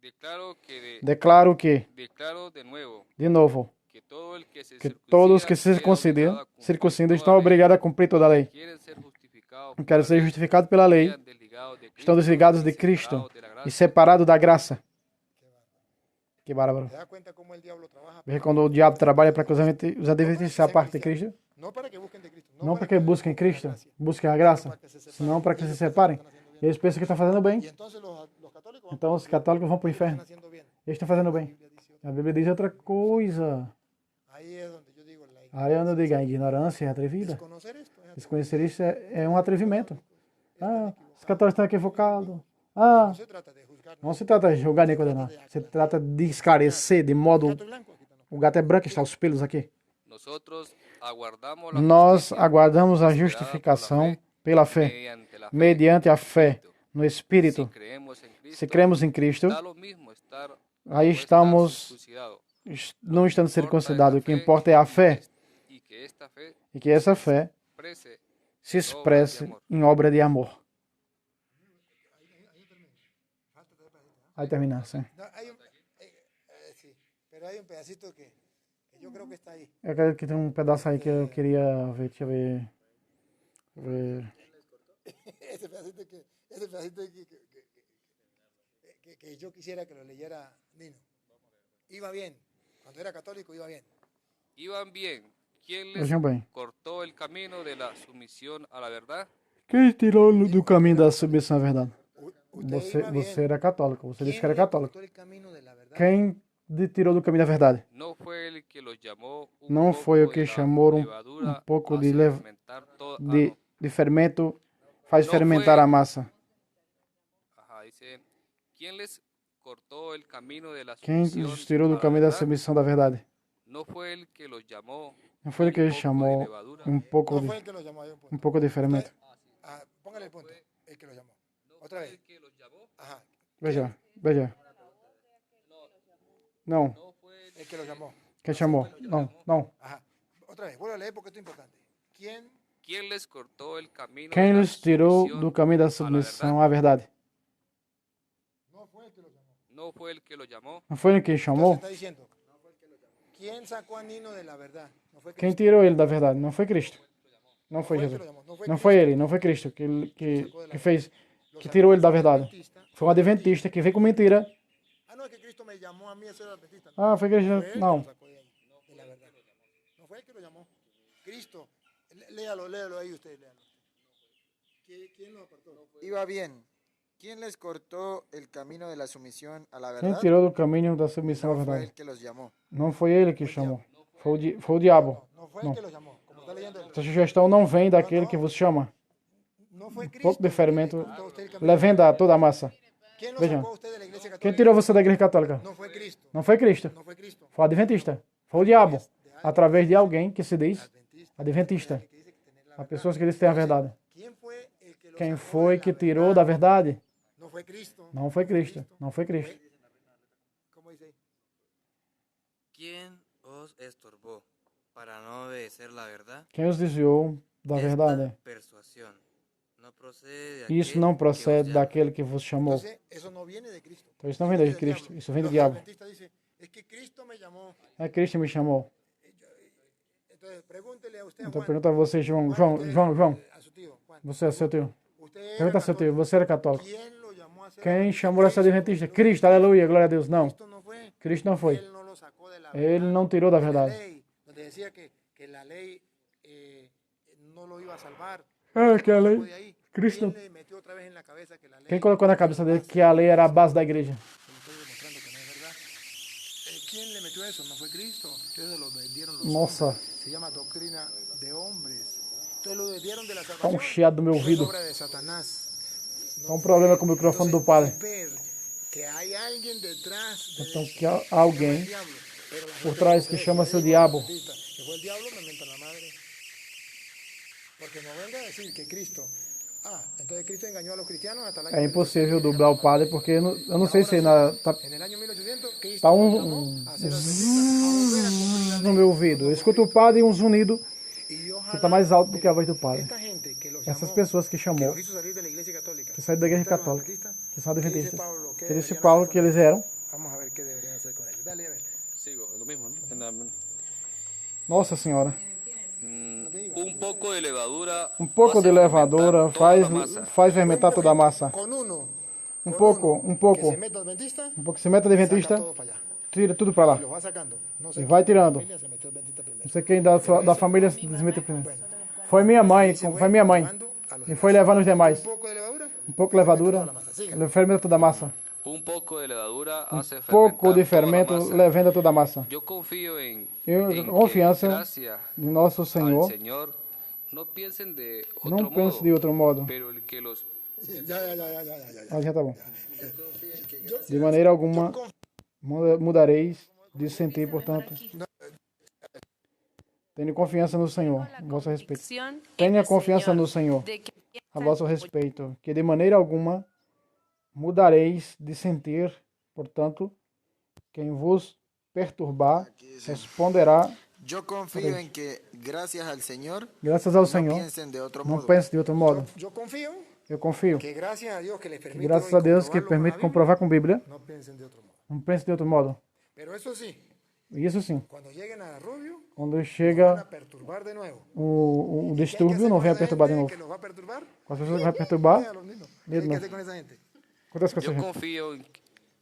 Declaro que Declaro que, de nuevo de novo, que todo el que se que todos que se circuncidam estão obrigados a cumprir toda a lei. quieren ser justificados Querem ser justificados pela lei, quedan desligados de estão Cristo, desligados de Cristo separados de la gracia. e separados da graça. Que bárbaro. ¿Te das cuenta cómo el diablo trabaja? Veja quando o diabo trabalha para que os adventistas se apartem de Cristo. No para que busquen de Cristo. Não porque busquem Cristo, busquem a graça, senão para que se separem. E eles pensam que estão fazendo bem. Y entonces los católicos van Então os católicos vão para o inferno. haciendo bien. Eles estão fazendo bem. A Bíblia diz outra coisa. Ahí es donde yo digo, Aí é onde eu digo, a ignorância é atrevida. desconocer esto es Desconhecer isso é um atrevimento. Ah, os católicos estão equivocados. Ah, no se trata de juzgar. não se trata de julgar nem condenar. Se trata de esclarecer de modo... Gato blanco, aquí está, no. O gato é branco, está os pelos aqui. Nosotros aguardamos la Nós justicia aguardamos a justificação pela fé, mediante la fe. mediante a fé no Espírito. Si creemos en Cristo, Se cremos em Cristo, da lo mismo estar aí o estar estamos circuncidado. não estando circuncidados. O que importa é a fé Y que esta fe e que essa fé exprese se expresse em obra de amor. Aí terminar, sim. No, hay un, sí, pero hay un pedacito que yo creo que está ahí. Eu acredito que tem um pedaço aí que eu queria ver. Deixa eu ver. Ese pedacito que yo quisiera que lo leyera Nino. Iba bien. Cuando era católico iba bien. iban bien, ¿Quién les Vejam bem. cortó el camino de la sumisión a la verdad? Quem tirou do caminho da submissão à verdade? Usted iba bien. Você era católico. Você disse que ¿Quién era le católico. cortó el camino de la verdad? Quem lhe tirou do caminho da verdade? No fue el que los llamó un Não poco foi o de que la chamou levadura pouco hace de, fermentar todo. de fermento, faz Não fermentar foi- a massa. Ajá, dice, ¿quién les cortó el camino de la Quem sumisión os tirou a do la caminho da verdad? submissão da verdade? No fue el que los llamó Não foi ele que un poco de chamou levadura. pouco No fue de, el que lo llamó, hay un punto. pouco de fermento. Ah, póngale el punto. El que lo llamó. Otra vez. El que los llamó Ajá. Veja, veja. Não. no fue el El que lo llamó. Quem chamou? Não, não. Ajá. Otra vez. Vuelvo a leer porque esto es importante. ¿Quién? ¿Quién les cortó el camino de Quem la nos tirou sumisión do caminho da a la submissão verdad? à verdade? No fue el que lo llamó. No fue el que lo llamó. Não foi ele quem Entonces chamou? está diciendo. ¿Quién sacó a Nino de la verdad? No fue Quem Cristo. tirou ele da verdade? Não foi Cristo. Não foi Fue el que Jesus. lo llamó. No fue Não Cristo. foi ele, não foi Cristo que fez, que tirou ele da verdade. Foi um adventista que veio com mentira. Ah, no, es que Cristo me llamó a mí a ser adventista. Ah, foi Fue él Cristo. que Não. lo sacó de ahí, de la verdad. No fue él que lo llamó. Cristo. Léalo ahí usted, léalo. ¿Quién lo apartó? Iba bien. ¿Quién les cortó el camino de la sumisión a la Quem verdad? tirou do caminho da submissão à No fue verdade? el que los llamó. Não foi ele que chamou. Foi o diabo. No fue el que lo llamó. Como está leyendo. Essa sugestão não vem daquele que vos chama. No fue Cristo. Pouco de fermento ¿Quién le cortó a usted el camino? levenda a toda a massa. ¿Quién lo Veja. sacó a usted de la iglesia Quem católica? tirou você da igreja católica? No fue Cristo. Não foi Cristo. No fue Cristo. Foi o adventista. Foi o diabo. Através de alguém que se diz adventista. Há pessoas que dizem ter a verdade. ¿Quién fue el que lo Quem sacó foi de que la tirou verdad? da verdade? No fue Cristo. Não foi Cristo. Não foi Cristo. ¿Cómo dice ahí? ¿Quién os estorbó para no obedecer la verdad? Quem os desviou da verdade? Esta persuasión no procede de Isso aquel não que os procede llama. daquele que vos chamou. Entonces, eso no viene de Cristo. Então isso não vem de Viene del Cristo. diablo. Isso vem do Los diabo. adventistas dicen, es que Cristo me llamó. É Cristo me chamou. Entonces, pregúntele a usted, Então Juan. pergunta a você, João. Juan, usted- João. A su tío, Juan. Você é seu tio. Usted era Pergunta a seu tio. católico. Você era católico. ¿Quién lo llamó a ser Quem adventista? chamou essa adventista? Cristo. Aleluia. Glória a Deus. Não. Cristo no fue. Cristo não foi. Él no lo sacó de la Ele verdad, não tirou da de la verdade. ley, donde decía que la ley no lo iba a salvar. Ah, que a lei. Fue de ahí. Cristo. ¿Quién le metió otra vez en la cabeza que la ley? Quem colocou na cabeça dele que a lei era a base da igreja? Estoy demostrando que no es verdad. ¿Quién le metió eso? No fue Cristo. Ustedes lo vendieron los Nossa, hombres. Se llama doctrina de hombres. Ustedes lo vendieron de la tá um salvación. chiado no meu Es ouvido. obra de Satanás. Tá um problema com o microfone do padre. Ver que hay alguien detrás de Então eso. que há Se llama alguém el diablo. Pero la por gente trás no que cree. chama-se Si o le digo diabo. al adventista que fue el diablo, me mientan la madre. Porque no venga a decir que Cristo. Ah, entonces Cristo engañó a los cristianos hasta el año É impossível dublar o padre porque eu não sei se tá En el año 1800, Cristo Tá nos um llamó a ser adventistas, a volver a cumplir la no ley. meu ouvido. Eu escuto o padre e um zunido Y que ojalá está mais alto do que a voz do padre. esta gente que los Essas llamó, pessoas que que chamou, los hizo salir de la iglesia católica, que saíram da igreja ustedes los católica, adventistas, que são ¿qué dice adventistas. Pablo? ¿Qué Que disse deberían Paulo hacer que con eles ellos? eram. Vamos a ver qué deberían hacer con ellos. Dale, a ver. Sigo, lo mismo, ¿no? Nossa Senhora. Un poco de levadura. Um pouco hace de levadura fermentar toda la masa. faz fermentar toda a massa. Con uno. Um con pouco, uno um pouco. Que se meta adventista, Um pouco se mete adventista, saca todo para allá. tira tudo para lá. Y los va sacando. No sé E quién vai de la tirando. familia se metió adventista primero. Não sei quem da família se desmete primeiro. Foi minha mãe, foi minha mãe. Llevando a los E foi levando os demais. un poco de levadura. Um pouco de levadura, fermenta toda a massa. Un poco de levadura hace Pouco de fermentar toda la fermento masa. levenda toda a massa. Yo confío en, Eu en confiança que, gracias de nosso al Senhor. Señor, no piensen de otro Não pense modo, de outro modo. pero el que los Ya. Ah, já tá bom. De maneira alguma mudareis de sentir, portanto. Tenha confiança no Senhor, a vosso respeito. Tenha confiança no Senhor, a vosso respeito, que de maneira alguma mudareis de sentir, portanto, quem vos perturbar responderá, Yo confío en que, gracias al Señor, graças ao no Senhor. piensen de otro Não modo. pense de outro modo. Yo confío Eu confio. que gracias a Dios que les Que permite graças hoy a Deus que comprobarlo con permite la comprovar com Bíblia, Biblia, no piensen de otro modo. não pense de outro modo. Pero eso sí, E isso sim, cuando lleguen a Rubio, quando van chega a perturbar de nuevo. o ¿Qué hay que distúrbio, hacer não con venha esa perturbar de gente novo. que los va a perturbar? Com as pessoas que vai perturbar, Véanlos, niños. ¿Qué Medo hay que no. hacer con esa gente? quantas coisas. yo confío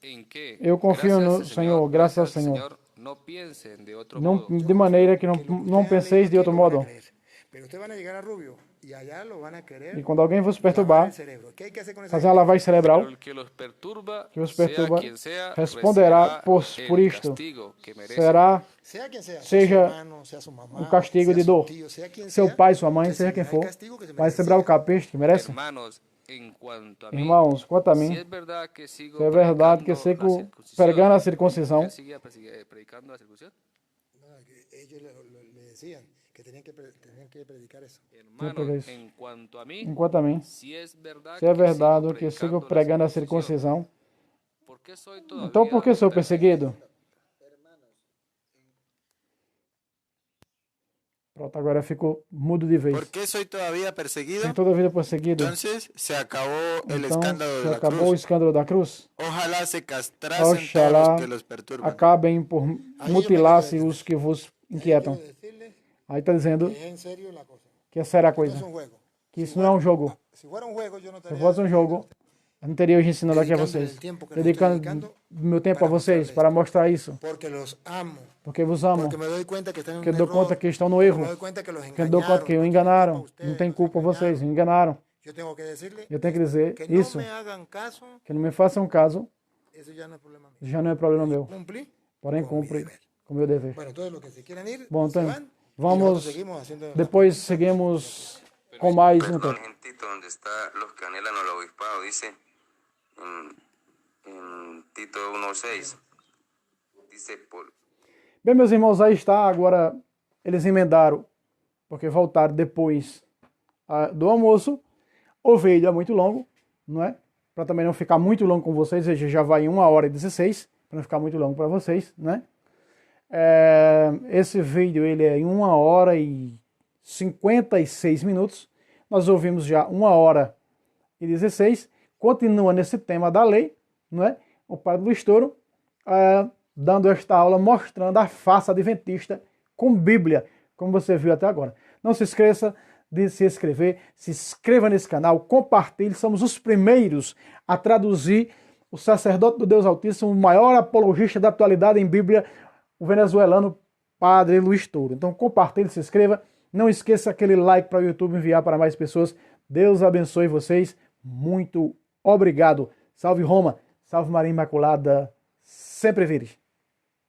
en que Eu confio gracias no al Senhor, graças ao Senhor. no piensen de otro Não, modo. de maneira que Que lo que não ustedes penseis de han outro leído lo van modo. a creer. Pero ustedes van a llegar a Rubio y allá lo van a querer E quando alguém vos lavar perturbar, el cerebro. ¿Qué hay que hacer con esa fazer uma gente? lavagem Pero cerebral, el que los perturba, que os sea perturba, quien sea, responderá recibirá por el isto. castigo que merece. Será Sea quien sea, sea su seja hermano, sea su mamá, um castigo sea de su dor. tío, sea quien Seu sea, pai, sua mãe, seja quem recibirá el for, castigo que se vai merece. receberá o capricho que merece. Hermanos, en cuanto a mí, Irmãos, quanto a si mim, es verdad que sigo se é verdade que predicando la sigo pregando a circuncisión, circuncisão, ¿él seguía predicando la circuncisión? No, que ellos le decían que tenían que predicar eso. Hermanos, en cuanto a mí, enquanto a mim, si es verdad se é verdade que sigo pregando a la circuncisión, circuncisão, ¿por qué soy todavía então por que sou perseguido? perseguido? Pronto, agora eu fico mudo de vez. ¿Por qué soy todavía perseguido? Tem toda a vida perseguido. Entonces se acabó el Então, escándalo de se la acabou o cruz. escândalo da cruz. Ojalá se castrasen todos Oxalá los que los perturban. acabem por mutilar-se os que vos inquietam. Quiero decirles Aí está dizendo que es en serio la cosa. que é séria a No es coisa. un juego. Que isso não é um jogo. Si fuera un juego, yo no Se estaría fosse um jogo, eu não teria hoje ensinando aqui a vocês. Dedicando meu tempo a vocês para mostrar isso. porque los amo. Porque vos amo. Porque me doy cuenta que están en un Porque dou error. conta que estão no Me erro. doy cuenta que los Que dou conta que o enganaron. enganaram. Não tem culpa vocês, me enganaram. Yo tengo que decirle Eu tenho que dizer que no isso. me hagan caso. Que não me façam caso, Eso ya no es problema mío. já não é problema meu. Cumplí. Porém, com mi cumpre deber. com o meu dever. Bueno, todos los que se quieran ir, Bom, se então, van. Y vamos. nosotros seguimos haciendo Depois seguimos com mais um Perdón, tempo. gentito, donde está los que anhelan al obispado, dice en Tito 1:6, dice por Bem, meus irmãos, aí está. Agora eles emendaram, porque voltaram depois do almoço. O vídeo é muito longo, não é? Para também não ficar muito longo com vocês, veja, já vai em 1h16, para não ficar muito longo para vocês, né? Esse vídeo ele é em 1h56. Nós ouvimos já 1h16. Continua nesse tema da lei, não é? O Padre Luiz Toro dando esta aula, mostrando a face adventista com Bíblia, como você viu até agora. Não se esqueça de se inscrever, se inscreva nesse canal, compartilhe, somos os primeiros a traduzir o sacerdote do Deus Altíssimo, o maior apologista da atualidade em Bíblia, o venezuelano Padre Luiz Toro. Então compartilhe, se inscreva, não esqueça aquele like para o YouTube enviar para mais pessoas. Deus abençoe vocês, muito obrigado. Salve Roma, salve Maria Imaculada, sempre virgem.